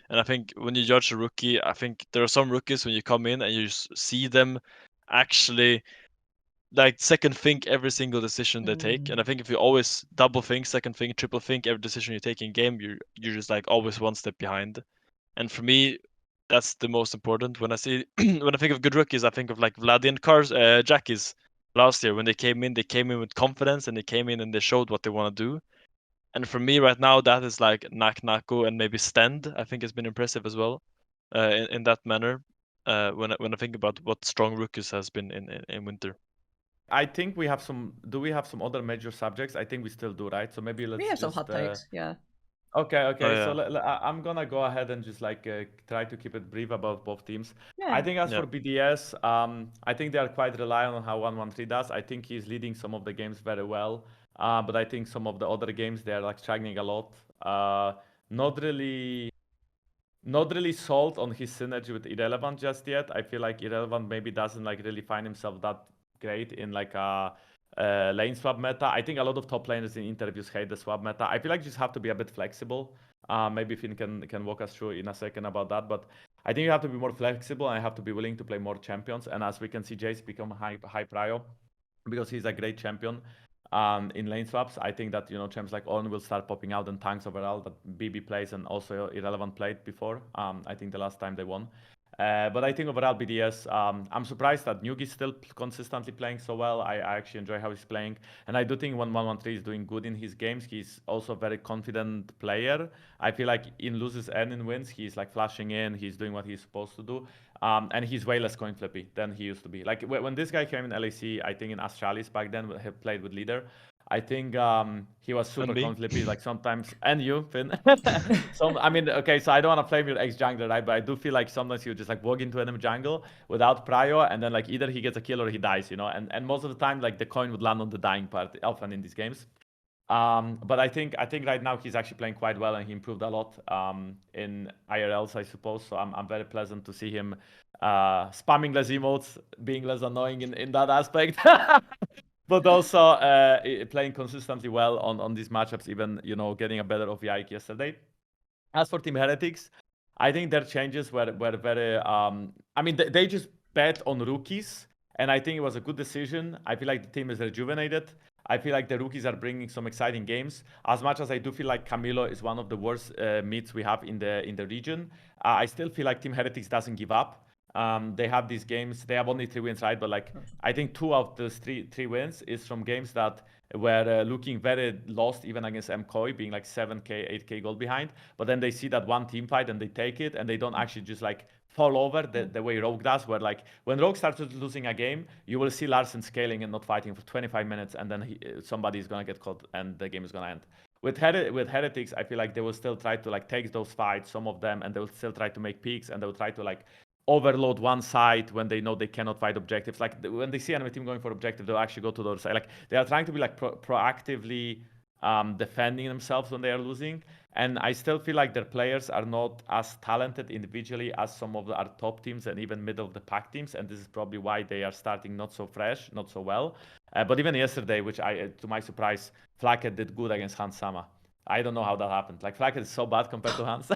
And I think when you judge a rookie, I think there are some rookies when you come in and you see them actually like second think every single decision they take. And I think if you always double think, second think, triple think every decision you take in game, you're just like always one step behind. And for me, that's the most important. When I see when I think of good rookies, I think of like Vlad and Jackies last year. When they came in with confidence, and they came in and they showed what they want to do. And for me right now, that is like Nako and maybe Stend. I think has been impressive as well, in that manner. When I think about what strong rookies has been in winter. I think we have some. Do we have some other major subjects? I think we still do, right? So maybe let's. We have some just, hot takes, yeah. Okay. Oh, yeah. So I'm gonna go ahead and just like try to keep it brief about both teams. Yeah. I think as Yeah. for BDS, I think they are quite reliant on how 113 does. I think he's leading some of the games very well, but I think some of the other games they are like struggling a lot. Not really sold on his synergy with Irrelevant just yet. I feel like Irrelevant maybe doesn't like really find himself that great in like a lane swap meta. I think a lot of top laners in interviews hate the swap meta. I feel like you just have to be a bit flexible. Maybe Finn can walk us through in a second about that, but I think you have to be more flexible and I have to be willing to play more champions. And as we can see, Jace become high prio because he's a great champion. In lane swaps, I think that, you know, champs like Ornn will start popping out, and tanks overall that BB plays and also Irrelevant played before. I think the last time they won. But I think overall BDS, I'm surprised that Nugi is still consistently playing so well. I actually enjoy how he's playing. And I do think when 113 is doing good in his games, he's also a very confident player. I feel like in loses and in wins, he's like flashing in, he's doing what he's supposed to do. And he's way less coin flippy than he used to be. Like when this guy came in LEC, I think in Astralis back then, he played with Leader. I think he was super coin flippy, like sometimes, and you, Finn. I mean, okay, so I don't want to blame your ex-jungler, right? But I do feel like sometimes you just like walk into enemy jungle without prio, and then like either he gets a kill or he dies, you know? And most of the time, like the coin would land on the dying part, often in these games. But I think right now he's actually playing quite well, and he improved a lot in IRLs, I suppose. So I'm very pleasant to see him spamming less emotes, being less annoying in that aspect. But also playing consistently well on these matchups, even getting a better OVI yesterday. As for Team Heretics, I think their changes were very. I mean, they just bet on rookies, and I think it was a good decision. I feel like the team is rejuvenated. I feel like the rookies are bringing some exciting games. As much as I do feel like Camilo is one of the worst mids we have in the region, I still feel like Team Heretics doesn't give up. They have these games. They have only 3 wins, right? But like, I think 2 of those three wins is from games that were looking very lost, even against MKOI, being like 7k, 8k gold behind. But then they see that one team fight and they take it, and they don't actually just like fall over the way Rogue does, where like when Rogue starts losing a game, you will see Larsen scaling and not fighting for 25 minutes, and then somebody is gonna get caught and the game is gonna end. With Heretics, I feel like they will still try to like take those fights, some of them, and they will still try to make peaks, and they will try to like overload one side when they know they cannot fight objectives. Like when they see enemy team going for objective, they'll actually go to the other side. Like they are trying to be like proactively defending themselves when they are losing. And I still feel like their players are not as talented individually as some of our top teams and even middle of the pack teams. And this is probably why they are starting not so fresh, not so well. But even yesterday, which to my surprise, Flacket did good against Hans Sama. I don't know how that happened. Like Flacket is so bad compared to Hans.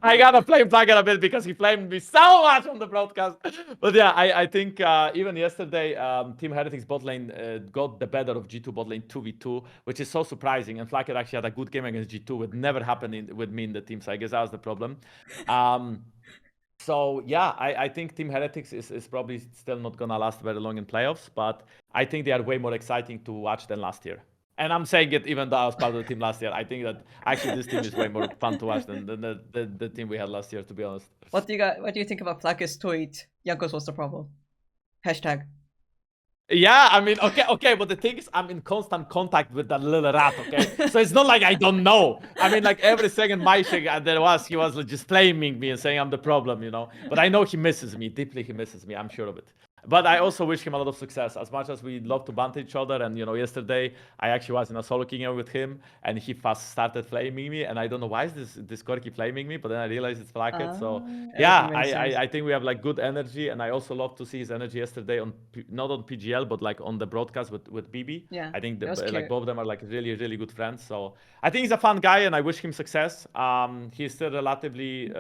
I gotta blame Flacket a bit because he flamed me so much on the broadcast. But yeah, I think even yesterday, Team Heretics bot lane got the better of G2 bot lane 2v2, which is so surprising. And Flacket actually had a good game against G2. It never happened with me in the team, so I guess that was the problem. So yeah, I think Team Heretics is probably still not gonna last very long in playoffs, but I think they are way more exciting to watch than last year. And I'm saying it even though I was part of the team last year. I think that actually this team is way more fun to watch than the team we had last year, to be honest. What do you think about Flak's tweet? Jankos was the problem. Hashtag. Yeah, I mean, okay, but the thing is, I'm in constant contact with that little rat, okay? So it's not like I don't know. I mean, like every second Maishik he was like, just flaming me and saying I'm the problem, But I know he misses me, deeply he misses me, I'm sure of it. But I also wish him a lot of success. As much as we love to banter each other, and yesterday I actually was in a solo king with him, and he fast started flaming me, and I don't know why is this Corky flaming me, but then I realized it's Flacket. So yeah, I think we have like good energy, and I also love to see his energy yesterday not on PGL, but like on the broadcast with BB. Yeah, I think like both of them are like really really good friends. So I think he's a fun guy, and I wish him success. He's still relatively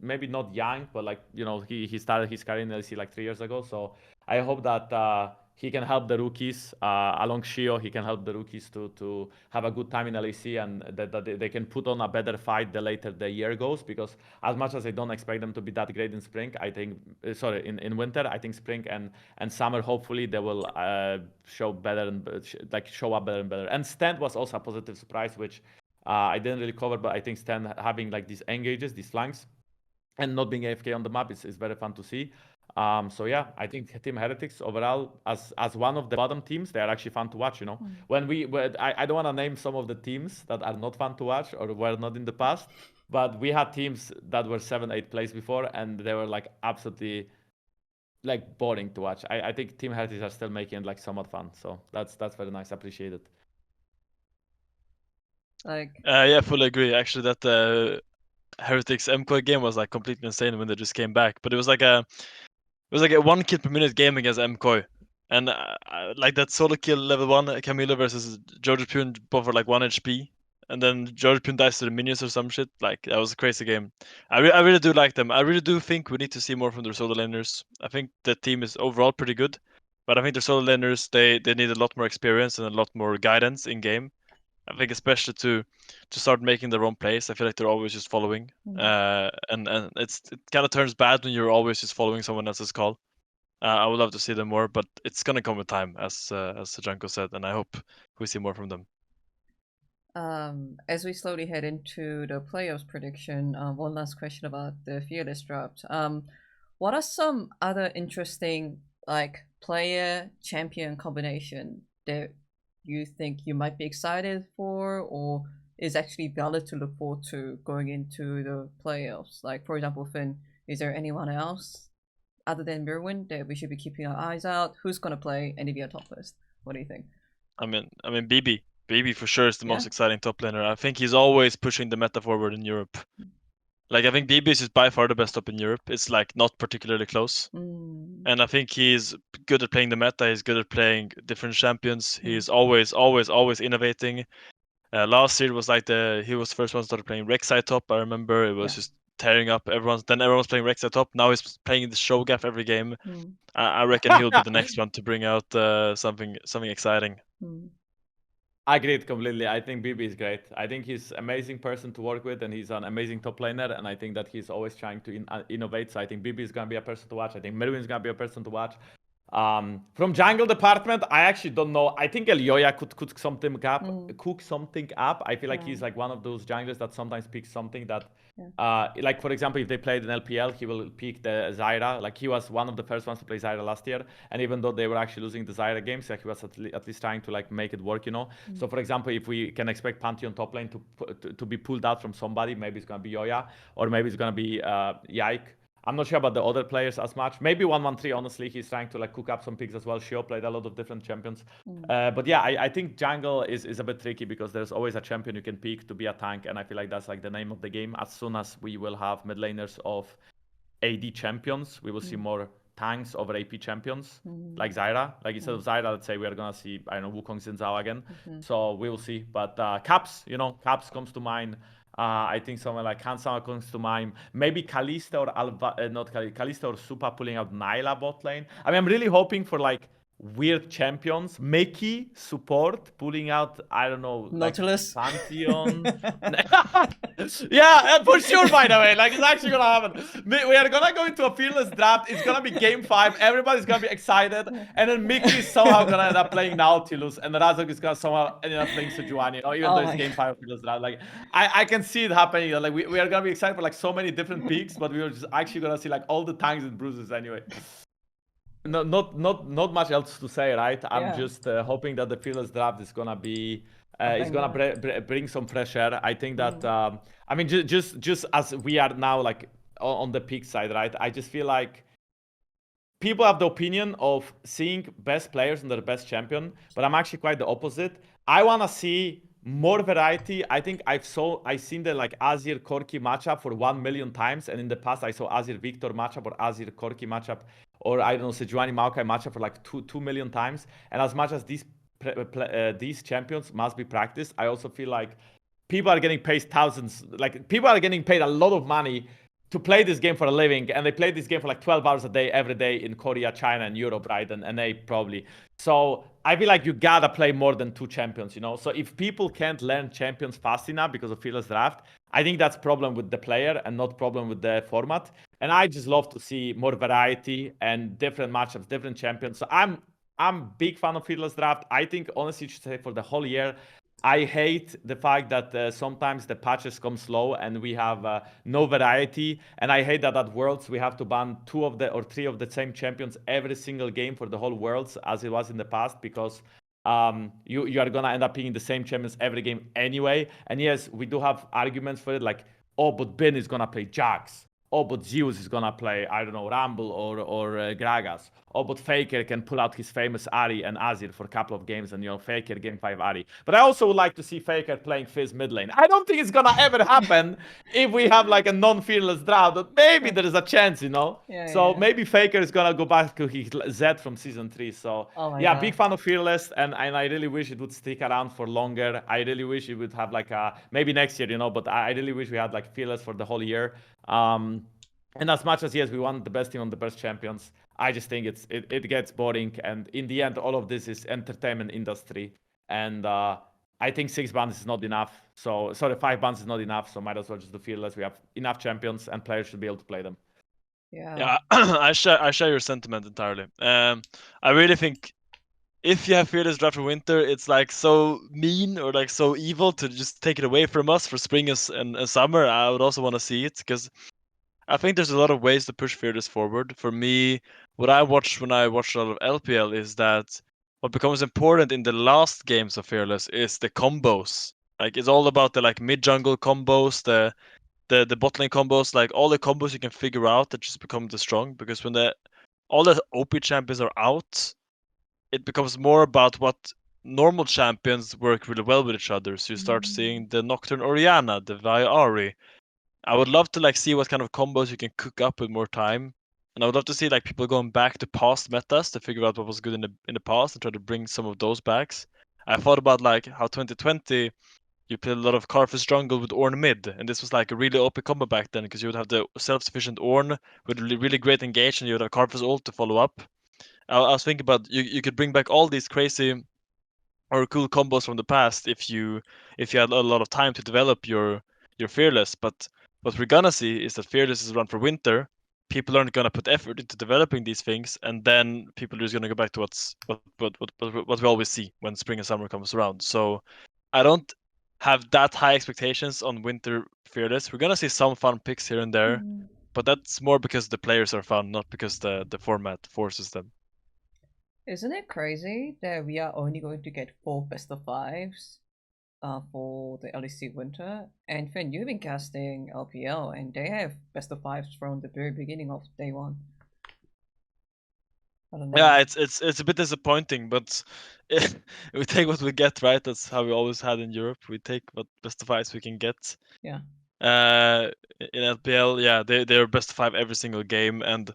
maybe not young, but like he started his career in LEC like 3 years ago. So I hope that he can help the rookies along Shio. He can help the rookies to have a good time in LEC, and that they can put on a better fight the later the year goes. Because as much as I don't expect them to be that great in spring, I think in winter, I think spring and summer hopefully they will show better and show up better and better. And Stand was also a positive surprise, which I didn't really cover, but I think Stand having like these engages, these flanks, and not being AFK on the map is very fun to see. So yeah, I think Team Heretics overall, as one of the bottom teams, they are actually fun to watch. When I don't want to name some of the teams that are not fun to watch or were not in the past, but we had teams that were 7-8 plays before, and they were like absolutely like boring to watch. I think Team Heretics are still making it like somewhat fun, so that's very nice. Appreciate it. Yeah, fully agree. Actually, that Heretics MKOI game was like completely insane when they just came back, but it was like a 1 kill per minute game against MKOI. And like that solo kill level 1 Camilo versus George Pune, both were like 1 HP, and then George Pune dies to the minions or some shit. Like that was a crazy game. I really do like them. I really do think we need to see more from their solo laners. I think the team is overall pretty good, but I think their solo laners they need a lot more experience and a lot more guidance in game. I think especially to start making their own plays. I feel like they're always just following, and it kind of turns bad when you're always just following someone else's call. I would love to see them more, but it's gonna come with time, as Janko said, and I hope we see more from them. As we slowly head into the playoffs prediction, one last question about the Fearless drops. What are some other interesting like player champion combination that you think you might be excited for, or is actually valid to look forward to going into the playoffs? Like for example, Finn, is there anyone else other than Mirwin that we should be keeping our eyes out? Who's gonna play NDVR top list? What do you think? I mean BB. BB for sure is the most Yeah. exciting top laner. I think he's always pushing the meta forward in Europe. Like I think BB is by far the best top in Europe. It's like not particularly close. And I think he's good at playing the meta. He's good at playing different champions. He's always innovating. Last year was like he was the first one to start playing Rek'Sai top. I remember it was just tearing up everyone. Then everyone was playing Rek'Sai top. Now he's playing the Shogath every game. I reckon he'll be the next one to bring out something exciting. I agree completely. I think BB is great. I think he's an amazing person to work with, and he's an amazing top laner. And I think that he's always trying to innovate. So I think BB is gonna be a person to watch. I think Merwin's gonna be a person to watch. From jungle department, I actually don't know. I think Elyoya could cook something up. I feel like he's like one of those junglers that sometimes picks something that, like for example, if they played in LPL, he will pick the Zyra. Like he was one of the first ones to play Zyra last year, and even though they were actually losing the Zyra games, like he was at least trying to like make it work, you know. So for example, if we can expect Pantheon top lane to be pulled out from somebody, maybe it's gonna be Yoya, or maybe it's gonna be Yike. I'm not sure about the other players as much. Maybe 113, honestly, he's trying to like cook up some picks as well. Shio played a lot of different champions. But yeah, I think jungle is a bit tricky because there's always a champion you can pick to be a tank. And I feel like that's like the name of the game. As soon as we will have mid laners of AD champions, we will see more tanks over AP champions, like Zyra. Like instead of Zyra, let's say we are going to see, I don't know, Wukong Xin Zhao again. So we will see. But Caps, you know, Caps comes to mind. I think someone like Hansama comes to mind. Maybe Kalista or not Kalista or Supa pulling out Nyla bot lane. I mean, I'm really hoping for like weird champions. Mickey support pulling out, I don't know, Nautilus. like Pantheon. Yeah, for sure, by the way. Like, it's actually gonna happen. We are gonna go into a fearless draft. It's gonna be game 5. Everybody's gonna be excited. And then Mickey is somehow gonna end up playing Nautilus. And Razok is gonna somehow end up playing Sejuani. Or even though it's game 5 of fearless draft. Like, I can see it happening. Like, we are gonna be excited for like so many different picks. But we are just actually gonna see like all the tanks and bruises anyway. No, not much else to say, right? I'm just hoping that the fearless draft is gonna be bring some fresh air. I think that I mean just as we are now like on the peak side, right? I just feel like people have the opinion of seeing best players and their best champion, but I'm actually quite the opposite. I wanna see more variety. I think I've seen the like Azir Corki matchup for 1 million times, and in the past I saw Azir Victor matchup or Azir Corki matchup, or I don't know, Sejuani Maokai matchup for like 2 million times. And as much as these champions must be practiced, I also feel like people are getting paid thousands, like people are getting paid a lot of money to play this game for a living, and they play this game for like 12 hours a day, every day in Korea, China, and Europe, right? And they probably. So I feel like you gotta play more than 2 champions, you know? So if people can't learn champions fast enough because of fearless draft, I think that's problem with the player and not problem with the format. And I just love to see more variety and different matchups, different champions. So I'm big fan of fearless draft. I think honestly, you should say for the whole year. I hate the fact that sometimes the patches come slow and we have no variety. And I hate that at Worlds we have to ban 2 of the or 3 of the same champions every single game for the whole Worlds as it was in the past, because you are gonna end up picking the same champions every game anyway. And yes, we do have arguments for it, like, oh, but Ben is gonna play Jax. Oh, but Zeus is gonna play, I don't know, Rumble or Gragas. Oh, but Faker can pull out his famous Ahri and Azir for a couple of games, and you know, Faker game 5 Ahri. But I also would like to see Faker playing Fizz mid lane. I don't think it's gonna ever happen if we have like a non-fearless draft, but maybe there is a chance, you know? Maybe Faker is gonna go back to his Z from season 3. So yeah, big fan of fearless, and I really wish it would stick around for longer. I really wish it would have like maybe next year, you know, but I really wish we had like fearless for the whole year. And as much as yes, we want the best team on the best champions, I just think it gets boring. And in the end, all of this is entertainment industry. And I think 6 bans is not enough. So sorry, 5 bans is not enough. So might as well just do fearless. We have enough champions, and players should be able to play them. Yeah, I share your sentiment entirely. I really think if you have fearless draft for winter, it's like so mean or like so evil to just take it away from us for spring and summer. I would also want to see it, because I think there's a lot of ways to push fearless forward. For me, what I watched when I watched a lot of LPL is that what becomes important in the last games of fearless is the combos. Like, it's all about the like mid jungle combos, the bot lane combos, like all the combos you can figure out that just become the strong. Because when all the OP champions are out, it becomes more about what normal champions work really well with each other. So you start seeing the Nocturne Oriana, the Viari. I would love to like see what kind of combos you can cook up with more time. And I would love to see like people going back to past metas to figure out what was good in the past and try to bring some of those backs. I thought about like how 2020 you played a lot of Karthus jungle with Ornn mid, and this was like a really OP combo back then because you would have the self-sufficient Ornn with really great engage, and you would have Karthus ult to follow up. I was thinking about you could bring back all these crazy or cool combos from the past if you had a lot of time to develop your Fearless. But what we're gonna see is that Fearless is run for winter. People aren't gonna put effort into developing these things, and then people are just gonna go back to what we always see when spring and summer comes around. So I don't have that high expectations on winter Fearless. We're gonna see some fun picks here and there, but that's more because the players are fun, not because the format forces them. Isn't it crazy that we are only going to get 4 best of 5s for the LEC Winter? And Finn, you've been casting LPL, and they have best of 5s from the very beginning of day one. I don't know. Yeah, it's a bit disappointing, but we take what we get, right? That's how we always had in Europe. We take what best of 5s we can get. Yeah. In LPL, yeah, they're best of 5 every single game, and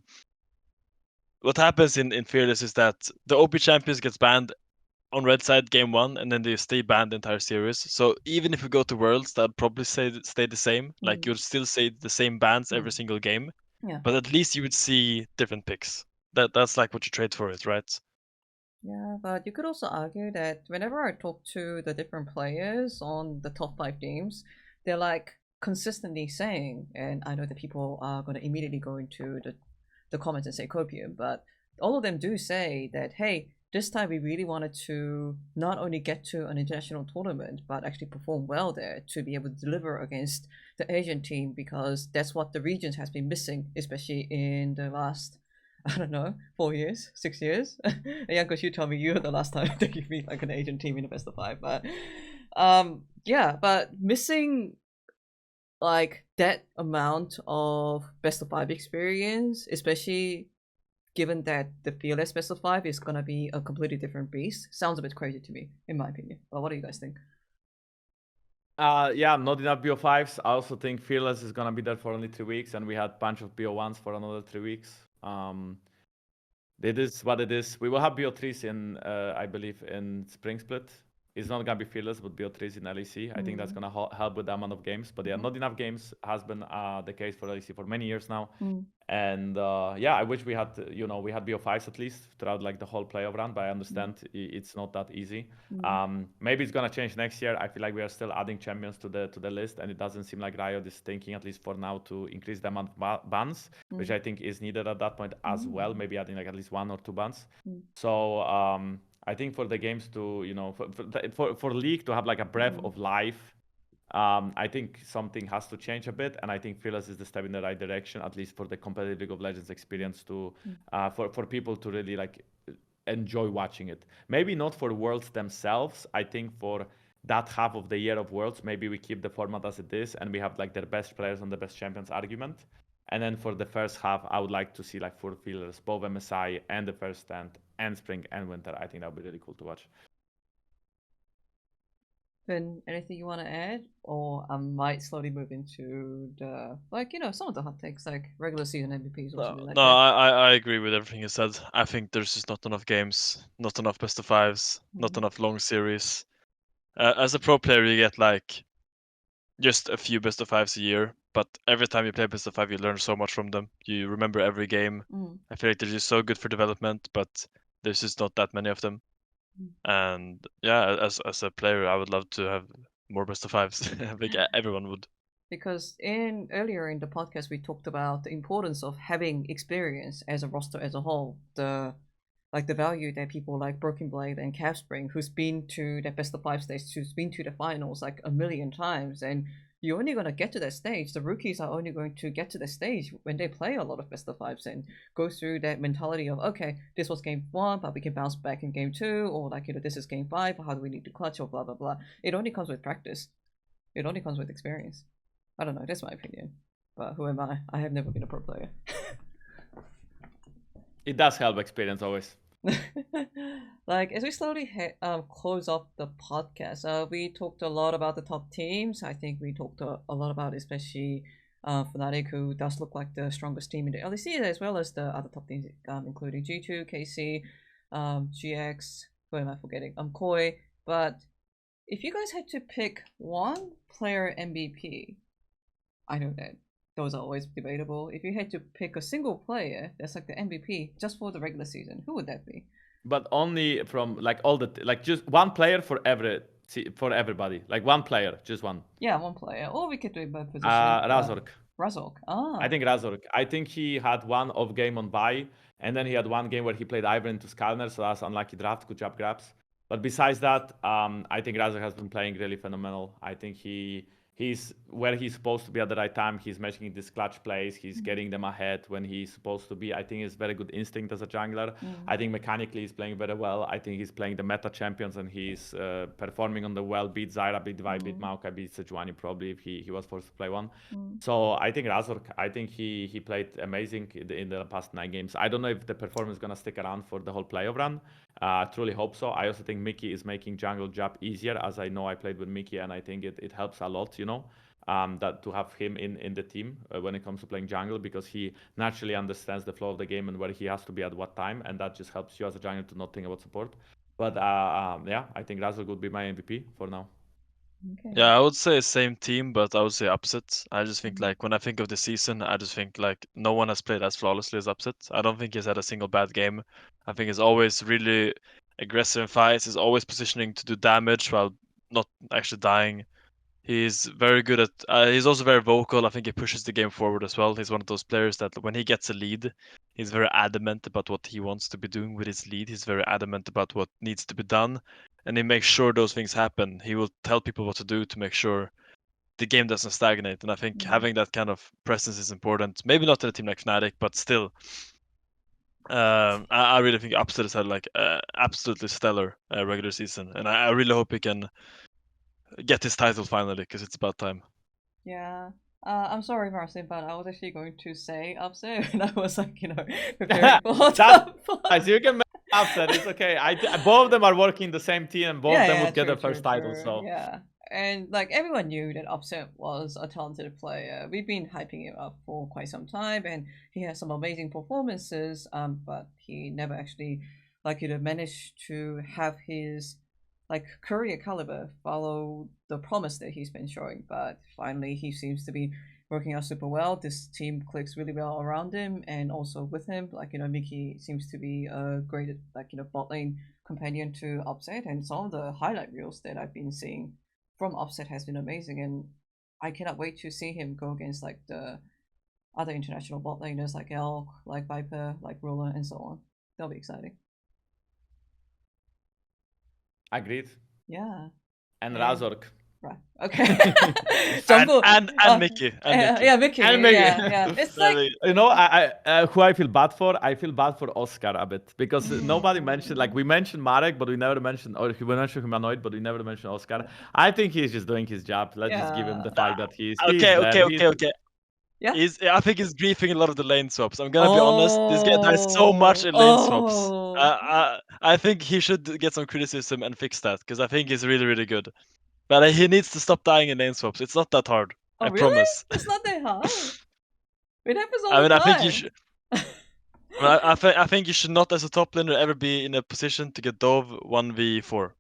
what happens in Fearless is that the OP champions gets banned on red side game 1, and then they stay banned the entire series. So even if we go to Worlds, that'd probably stay the same. Like you'll still see the same bans every single game, Yeah. but at least you would see different picks. That's like what you trade for it, right? Yeah, but you could also argue that whenever I talk to the different players on the top 5 teams, they're like consistently saying, and I know that people are going to immediately go into the comments and say copium, but all of them do say that, hey, this time we really wanted to not only get to an international tournament, but actually perform well there to be able to deliver against the Asian team, because that's what the regions has been missing, especially in the last, I don't know, 4 years, 6 years. Jankos, you tell me you were the last time that you beat like an Asian team in the best of 5, but yeah, but missing like that amount of best of 5 experience, especially given that the Fearless best of 5 is gonna be a completely different beast, sounds a bit crazy to me, in my opinion. But what do you guys think? Yeah, not enough BO5s. I also think Fearless is gonna be there for only 3 weeks, and we had a bunch of BO1s for another 3 weeks. It is what it is. We will have BO3s in, I believe, in Spring Split. It's not gonna be Fearless, but BO3s in LEC. I think that's gonna help with the amount of games. But yeah, not enough games has been the case for LEC for many years now. And yeah, I wish we had, we had BO5s at least throughout like the whole playoff run. But I understand it's not that easy. Maybe it's gonna change next year. I feel like we are still adding champions to the list, and it doesn't seem like Riot is thinking, at least for now, to increase the amount of bans, which I think is needed at that point as well. Maybe adding like at least 1 or 2 bans. So I think for the games to, for League to have like a breath of life, I think something has to change a bit, and I think Fearless is the step in the right direction, at least for the competitive League of Legends experience to, for people to really like enjoy watching it. Maybe not for Worlds themselves. I think for that half of the year of Worlds, maybe we keep the format as it is, and we have like their best players and the best champions argument. And then for the first half, I would like to see like full Fearless, both MSI and the first stand, and Spring and Winter. I think that would be really cool to watch. Finn, anything you want to add? Or I might slowly move into the, like, some of the hot takes, like regular season MVPs or something like that. I agree with everything you said. I think there's just not enough games, not enough best of 5s, not enough long series. As a pro player, you get like just a few best of 5s a year, but every time you play best of 5, you learn so much from them. You remember every game. I feel like they're just so good for development, but there's just not that many of them. And yeah, as a player, I would love to have more best of 5s. I think everyone would. Because earlier in the podcast we talked about the importance of having experience as a roster as a whole. The value that people like Broken Blade and Calfspring, who's been to the best of 5 stage, who's been to the finals like a million times, and you're only going to get to that stage. The rookies are only going to get to the stage when they play a lot of best of 5s and go through that mentality of, okay, this was game 1, but we can bounce back in game 2, or like, this is game 5, how do we need to clutch, or blah blah blah. It only comes with practice. It only comes with experience. I don't know, that's my opinion. But who am I? I have never been a pro player. It does help experience always. Like as we slowly close off the podcast, we talked a lot about the top teams. I think we talked a lot about especially Fnatic, who does look like the strongest team in the LEC, as well as the other top teams, including G2, KC, GX. Who am I forgetting? Koi. But if you guys had to pick one player MVP, I know that those are always debatable. If you had to pick a single player that's like the MVP just for the regular season, who would that be? But only from like all the like just one player for everybody. Like one player, just one. Yeah, one player. Or we could do it by position. Razork. Razork. Ah. I think Razork. I think he had one off game on bye, and then he had one game where he played Ivern into Skalner, so that's unlucky draft. Good job, Grabs. But besides that, I think Razork has been playing really phenomenal. I think he's where he's supposed to be at the right time. He's making these clutch plays. He's getting them ahead when he's supposed to be. I think he's very good instinct as a jungler. I think mechanically he's playing very well. I think he's playing the meta champions and he's performing on the well. Beat Zyra, beat Vi, beat Maokai, beat Sejuani probably if he was forced to play one. So I think Razork, I think he played amazing in the past 9 games. I don't know if the performance is going to stick around for the whole playoff run. I truly hope so. I also think Mickey is making jungle job easier, as I know I played with Mickey and I think it helps a lot, that to have him in the team when it comes to playing jungle, because he naturally understands the flow of the game and where he has to be at what time, and that just helps you as a jungler to not think about support. But yeah, I think Razork would be my MVP for now. Okay. Yeah, I would say same team, but I would say Upset. I just think like when I think of the season, I just think like no one has played as flawlessly as Upset. I don't think he's had a single bad game. I think he's always really aggressive in fights. He's always positioning to do damage while not actually dying. He's very good at. He's also very vocal. I think he pushes the game forward as well. He's one of those players that when he gets a lead, he's very adamant about what he wants to be doing with his lead. He's very adamant about what needs to be done, and he makes sure those things happen. He will tell people what to do to make sure the game doesn't stagnate. And I think having that kind of presence is important. Maybe not to a team like Fnatic, but still. I really think Upset has had like absolutely stellar regular season, and I really hope he can get his title finally, because it's about time. Yeah. I'm sorry, Marcin, but I was actually going to say Upset, and I was like, preparing for that. As you can make Upset, it's okay. Both of them are working the same team, and both of them would get their first title. So yeah, and like everyone knew that Upset was a talented player. We've been hyping him up for quite some time, and he has some amazing performances. But he never actually managed to have his career caliber follow the promise that he's been showing. But finally he seems to be working out super well. This team clicks really well around him and also with him. Mickey seems to be a great bot lane companion to Upset, and some of the highlight reels that I've been seeing from Upset has been amazing, and I cannot wait to see him go against the other international bot laners like Elk, like Viper, like Ruler, and so on. That'll be exciting. Agreed. Yeah. And Razork. Right. Okay. and Mickey. Yeah, Mickey. And Mickey. Yeah. It's like I who I feel bad for. I feel bad for Oscar a bit, because nobody mentioned, we mentioned Marek, but we never mentioned, or we mentioned Humanoid, but we never mentioned Oscar. I think he's just doing his job. Let's just give him the fact that he's okay. Yeah. I think he's griefing a lot of the lane swaps. I'm gonna be honest. This guy does so much in lane swaps. I think he should get some criticism and fix that, because I think he's really, really good. But he needs to stop dying in lane swaps. It's not that hard. Oh, I really? promise. It's not that hard. It happens all the time. I think you should. I think you should not, as a top laner, ever be in a position to get dove 1v4.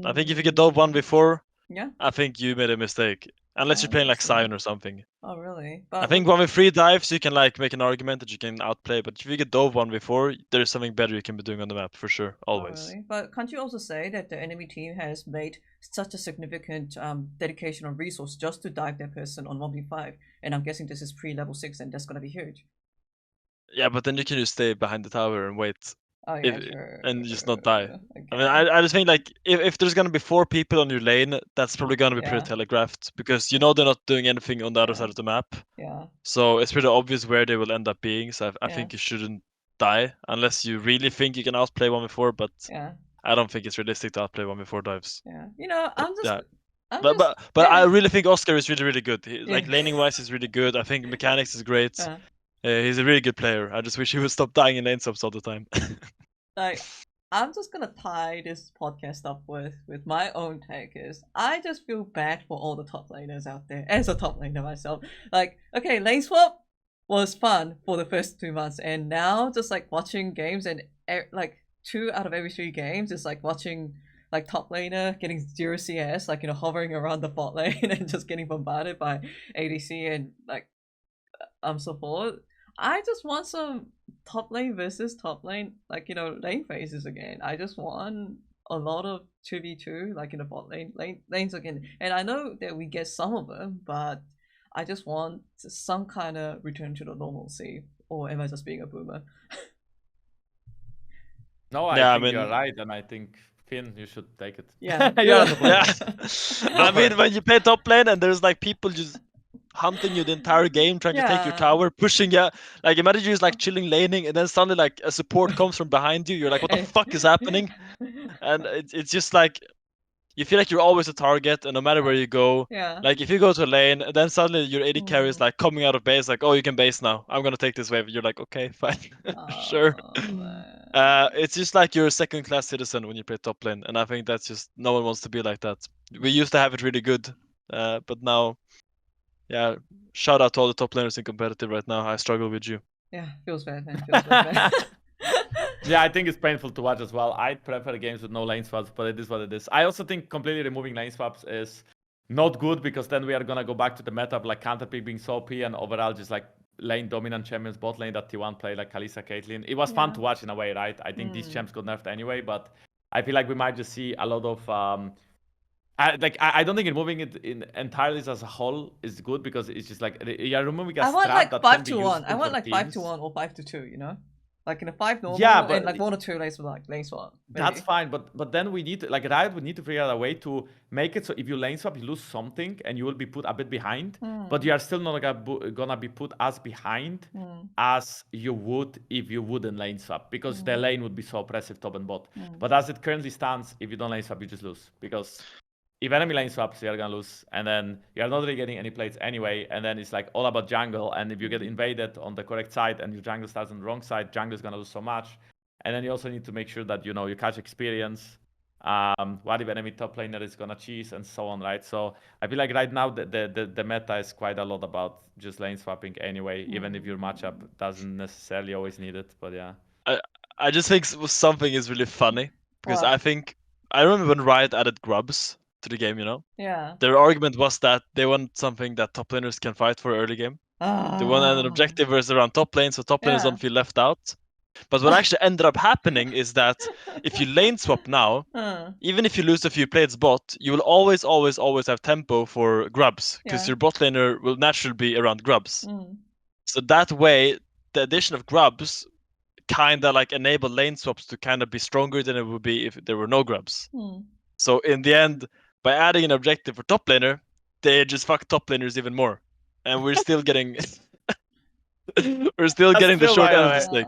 I think if you get dove 1v4, yeah, I think you made a mistake. Unless you're playing like Sion or something. Oh, really? But I think 1v3 dives, you can make an argument that you can outplay, but if you get dove 1v4, there's something better you can be doing on the map, for sure, always. Really? But can't you also say that the enemy team has made such a significant dedication of resource just to dive their person on 1v5? And I'm guessing this is pre-level 6, and that's going to be huge. Yeah, but then you can just stay behind the tower and wait. Oh, yeah, sure. And just not die. Okay. I mean, I just think if there's gonna be 4 people on your lane, that's probably gonna be pretty telegraphed, because they're not doing anything on the other side of the map. Yeah. So it's pretty obvious where they will end up being. So I think you shouldn't die unless you really think you can outplay 1v4. But I don't think it's realistic to outplay 1v4 dives. Yeah. But I really think Oscar is really, really good. Laning wise, he's really good. I think mechanics is great. He's a really good player. I just wish he would stop dying in lane subs all the time. like I'm just gonna tie this podcast up with my own take. Is I just feel bad for all the top laners out there as a top laner myself. Like, okay, lane swap was fun for the first 2 months, and now just like watching games and like 2 out of every 3 games is like watching like top laner getting 0 CS, like, you know, hovering around the bot lane and just getting bombarded by ADC and like support. I just want some top lane versus top lane, like, you know, lane phases again. I just want a lot of 2v2, like in the bot lanes again. And I know that we get some of them, but I just want some kind of return to the normalcy. Or am I just being a boomer? No, I Yeah, I think mean- you're right, and I think Finn, you should take it. Yeah. You're on the Yeah. point. I mean, when you play top lane and there's like people just hunting you the entire game, trying to take your Yeah. tower, pushing you. Like imagine you just like chilling laning, and then suddenly like a support comes from behind you. You're like, what the fuck is happening? And it's just like you feel like you're always a target, and no matter where you go, Yeah. like if you go to a lane, and then suddenly your AD carry is Mm. like coming out of base, like, oh, you can base now. I'm gonna take this wave. You're like, okay, fine, sure. Oh, man. It's just like you're a second-class citizen when you play top lane, and I think that's just no one wants to be like that. We used to have it really good, but now, yeah. Shout out to all the top laners in competitive right now. I struggle with you. Yeah, feels bad, man. Feels bad. Yeah, I think it's painful to watch as well. I prefer games with no lane swaps, but it is what it is. I also think completely removing lane swaps is not good, because then we are gonna go back to the meta of like counter pick being so OP and overall just like lane dominant champions bot lane that T1 play, like Kalista, Caitlyn. It was fun Yeah. to watch in a way, right? I think these Mm. champs got nerfed anyway, but I feel like we might just see a lot of I don't think removing it in entirely as a whole is good, because it's just like you're removing a I want strat like that 5 can be to 1. I useful want for like 5 to teams. 1 or 5 to 2, you know? Like in a 5 normal Yeah, but and like 1 or 2 lanes with like lane swap. That's maybe. fine, but then we need to, like, Riot would need to figure out a way to make it so if you lane swap, you lose something and you will be put a bit behind, but you are still not gonna be put as behind as you would if you wouldn't lane swap, because the lane would be so oppressive top and bot. But as it currently stands, if you don't lane swap, you just lose, because if enemy lane swaps, you're gonna lose, and then you're not really getting any plates anyway, and then it's like all about jungle, and if you get invaded on the correct side and your jungle starts on the wrong side, jungle is gonna lose so much. And then you also need to make sure that, you know, you catch experience. What if enemy top laner is gonna cheese and so on, right? So I feel like right now the meta is quite a lot about just lane swapping anyway, even if your matchup doesn't necessarily always need it, but yeah. I just think something is really funny, because What? I think I remember when Riot added grubs to the game, you know? Yeah. Their argument was that they want something that top laners can fight for early game. They want an objective where it's around top lane, so top laners Yeah. don't feel left out. But what actually ended up happening is that if you lane swap now, even if you lose a few plates bot, you will always have tempo for grubs, because Yeah. your bot laner will naturally be around grubs. So that way, the addition of grubs kind of like enable lane swaps to kind of be stronger than it would be if there were no grubs. So in the end, by adding an objective for top laner, they just fuck top laners even more, and we're still getting getting the still, short by end the of the way, stick.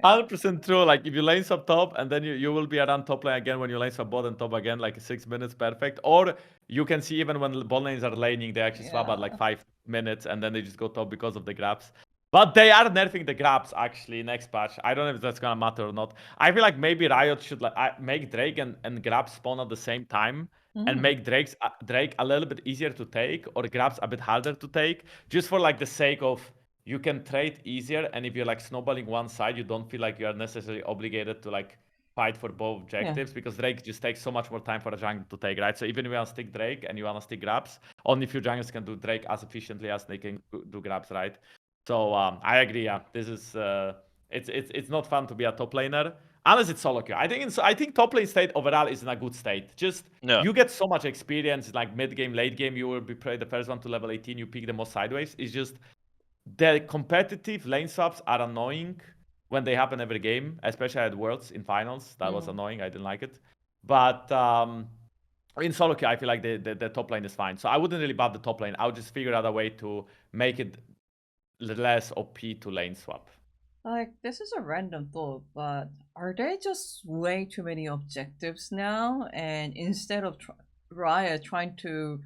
100% true. Like if you lane swap top and then you will be around top lane again when you lane swap bot and top again, like 6 minutes, perfect. Or you can see even when bot lanes are laning, they actually swap at like 5 minutes and then they just go top because of the grabs. But they are nerfing the grabs actually next patch. I don't know if that's gonna matter or not. I feel like maybe Riot should like make Drake and grab spawn at the same time. And make Drake a little bit easier to take, or grabs a bit harder to take, just for like the sake of you can trade easier, and if you're like snowballing one side, you don't feel like you are necessarily obligated to like fight for both objectives, because Drake just takes so much more time for a jungle to take, right? So even if you want to stick Drake and you want to stick grabs, only few junglers can do Drake as efficiently as they can do grabs, right? So I agree. Yeah, this is it's not fun to be a top laner unless it's solo queue. I think top lane state overall is in a good state. Just you get so much experience, like mid game, late game. You will be probably the first one to level 18. You pick the most sideways. It's just the competitive lane swaps are annoying when they happen every game, especially at Worlds in finals. That was annoying. I didn't like it. But in solo queue, I feel like the top lane is fine. So I wouldn't really buff the top lane. I would just figure out a way to make it less OP to lane swap. Like, this is a random thought, but are there just way too many objectives now? And instead of Riot trying to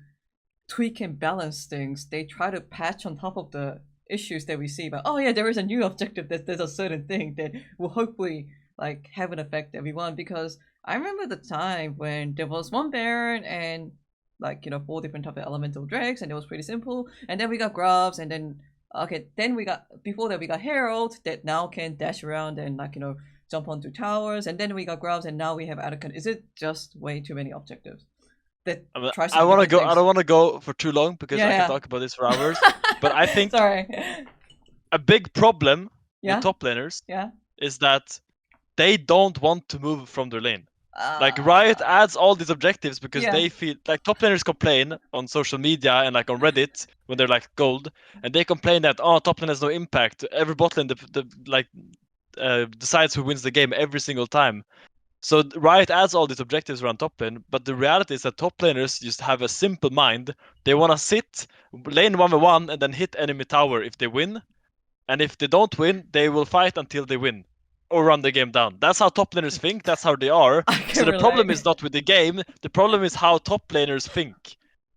tweak and balance things, they try to patch on top of the issues that we see. But oh yeah, there is a new objective that there's a certain thing that will hopefully like haven't affected everyone, because I remember the time when there was one Baron and like 4 different type of elemental drakes, and it was pretty simple. And then we got Grubs, and then then we got, before that we got Herald that now can dash around and like jump onto towers, and then we got Grubs, and now we have Atacon. Is it just way too many objectives? That I want to go. I don't want to go for too long because I can talk about this for hours. But I think sorry, a big problem with top laners is that they don't want to move from their lane. Like Riot adds all these objectives because they feel like top laners complain on social media and like on Reddit when they're like gold, and they complain that top lane has no impact. Every bot lane decides who wins the game every single time. So Riot adds all these objectives around top lane, but the reality is that top laners just have a simple mind. They want to sit lane 1v1 and then hit enemy tower if they win, and if they don't win, they will fight until they win or run the game down. That's how top laners think. That's how they are. So the problem is not with the game. The problem is how top laners think.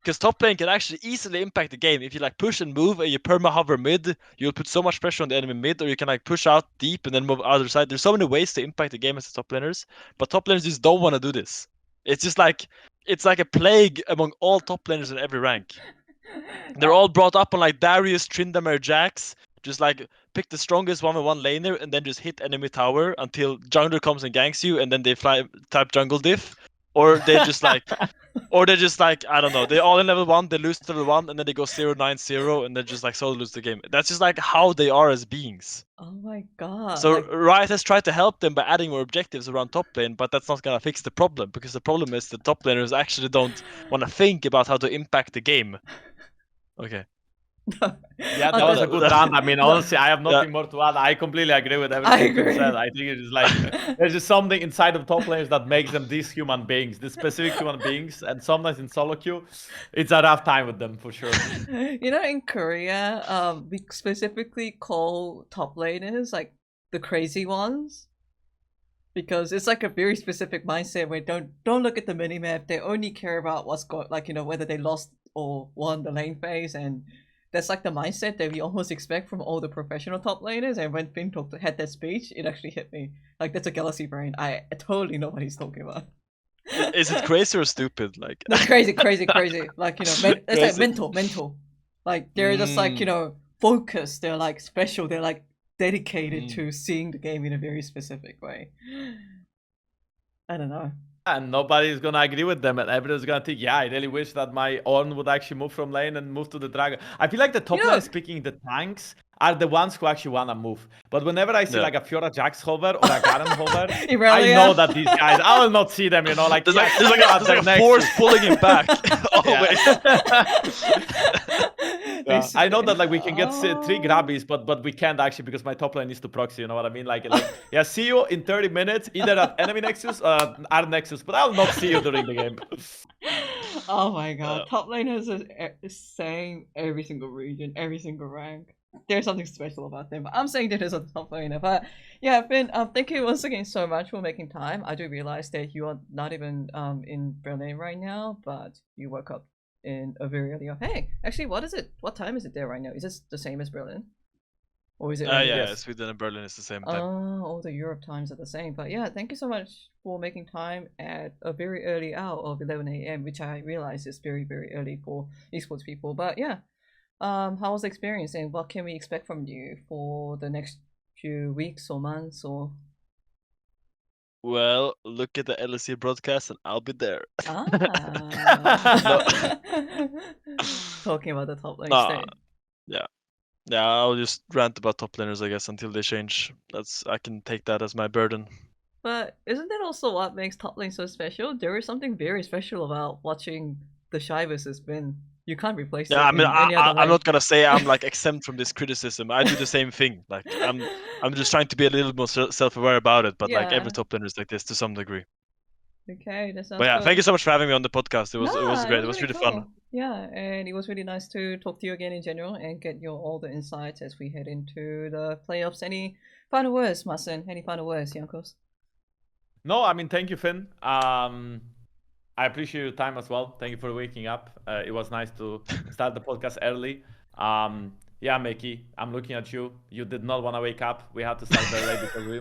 Because top lane can actually easily impact the game. If you like push and move and you perma hover mid, you'll put so much pressure on the enemy mid, or you can like push out deep and then move other side. There's so many ways to impact the game as top laners, but top laners just don't want to do this. It's just like it's like a plague among all top laners in every rank. They're all brought up on like Darius, Tryndamere, Jax. Just like pick the strongest 1v1 laner and then just hit enemy tower until jungler comes and ganks you, and then they type jungle diff. Or they're just like, I don't know, they're all in level 1, they lose to level 1, and then they go 0-9-0, and then just like solo lose the game. That's just like how they are as beings. Oh my god. So Riot has tried to help them by adding more objectives around top lane, but that's not gonna fix the problem, because the problem is that top laners actually don't want to think about how to impact the game. Okay. Yeah, that was a good rant. I mean, honestly, I have nothing more to add. I completely agree with everything you said. I think it is like there's just something inside of top laners that makes them these human beings, these specific human beings, and sometimes in solo queue, it's a rough time with them for sure. In Korea, we specifically call top laners like the crazy ones, because it's like a very specific mindset where don't look at the minimap. They only care about what's going, like whether they lost or won the lane phase, and that's like the mindset that we almost expect from all the professional top laners. And when Finn had that speech, it actually hit me. Like, that's a galaxy brain. I totally know what he's talking about. Is it crazy or stupid? Like that's crazy. Like it's like mental. Like they're just like focused. They're like special. They're like dedicated to seeing the game in a very specific way. I don't know. And nobody's gonna agree with them, and everyone's gonna think, yeah, I really wish that my Ornn would actually move from lane and move to the dragon. I feel like the top lane, speaking the tanks, are the ones who actually wanna move. But whenever I see like a Fiora Jax hover or a Garen hover, I know that these guys, I will not see them, like there's like a force pulling him back. Always. Yeah. I know that like we can get 3 grabbies, but we can't actually, because my top lane needs to proxy, you know what I mean? Like yeah, see you in 30 minutes, either at enemy nexus or our nexus, but I'll not see you during the game. Oh my god, top laners are saying every single region, every single rank. There's something special about them. I'm saying that as a top laner, but yeah, Finn, thank you once again so much for making time. I do realize that you are not even in Berlin right now, but you woke up in a very early hour. Hey, actually, what is it? What time is it there right now? Is this the same as Berlin? Or is it? Yeah, Sweden and Berlin is the same time. All the Europe times are the same. But yeah, thank you so much for making time at a very early hour of 11 a.m., which I realize is very, very early for esports people. But yeah, how was the experience, and what can we expect from you for the next few weeks or months or? Well, look at the LEC broadcast and I'll be there. Talking about the top lane state. Yeah, I'll just rant about top laners, I guess, until they change. I can take that as my burden. But isn't that also what makes top lane so special? There is something very special about watching the Shy versus Finn. You can't replace it. Yeah, I mean, I'm not gonna say I'm like exempt from this criticism. I do the same thing. Like, I'm just trying to be a little more self-aware about it. But like every top laner is like this to some degree. Okay, that sounds. But yeah, good. Thank you so much for having me on the podcast. It was great. It was really fun. Yeah, and it was really nice to talk to you again in general and get your all the insights as we head into the playoffs. Any final words, Marcin? Any final words, Jankos? No, I mean, thank you, Finn. I appreciate your time as well. Thank you for waking up. It was nice to start the podcast early. Yeah, Mickey, I'm looking at you. You did not want to wake up. We had to start very late because we...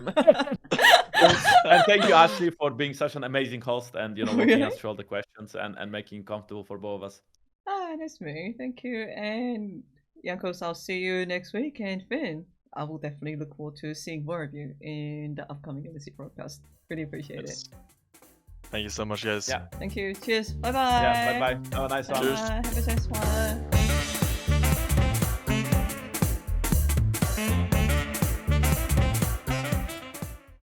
And thank you, Ashley, for being such an amazing host and walking Really? us through all the questions and making it comfortable for both of us. That's me. Thank you. And Jankos, I'll see you next week. And Finn, I will definitely look forward to seeing more of you in the upcoming LEC broadcast. Really appreciate it. Thank you so much, guys. Yeah. Thank you. Cheers. Bye bye. Yeah. Bye bye. Have a nice one. Cheers. Have a nice one.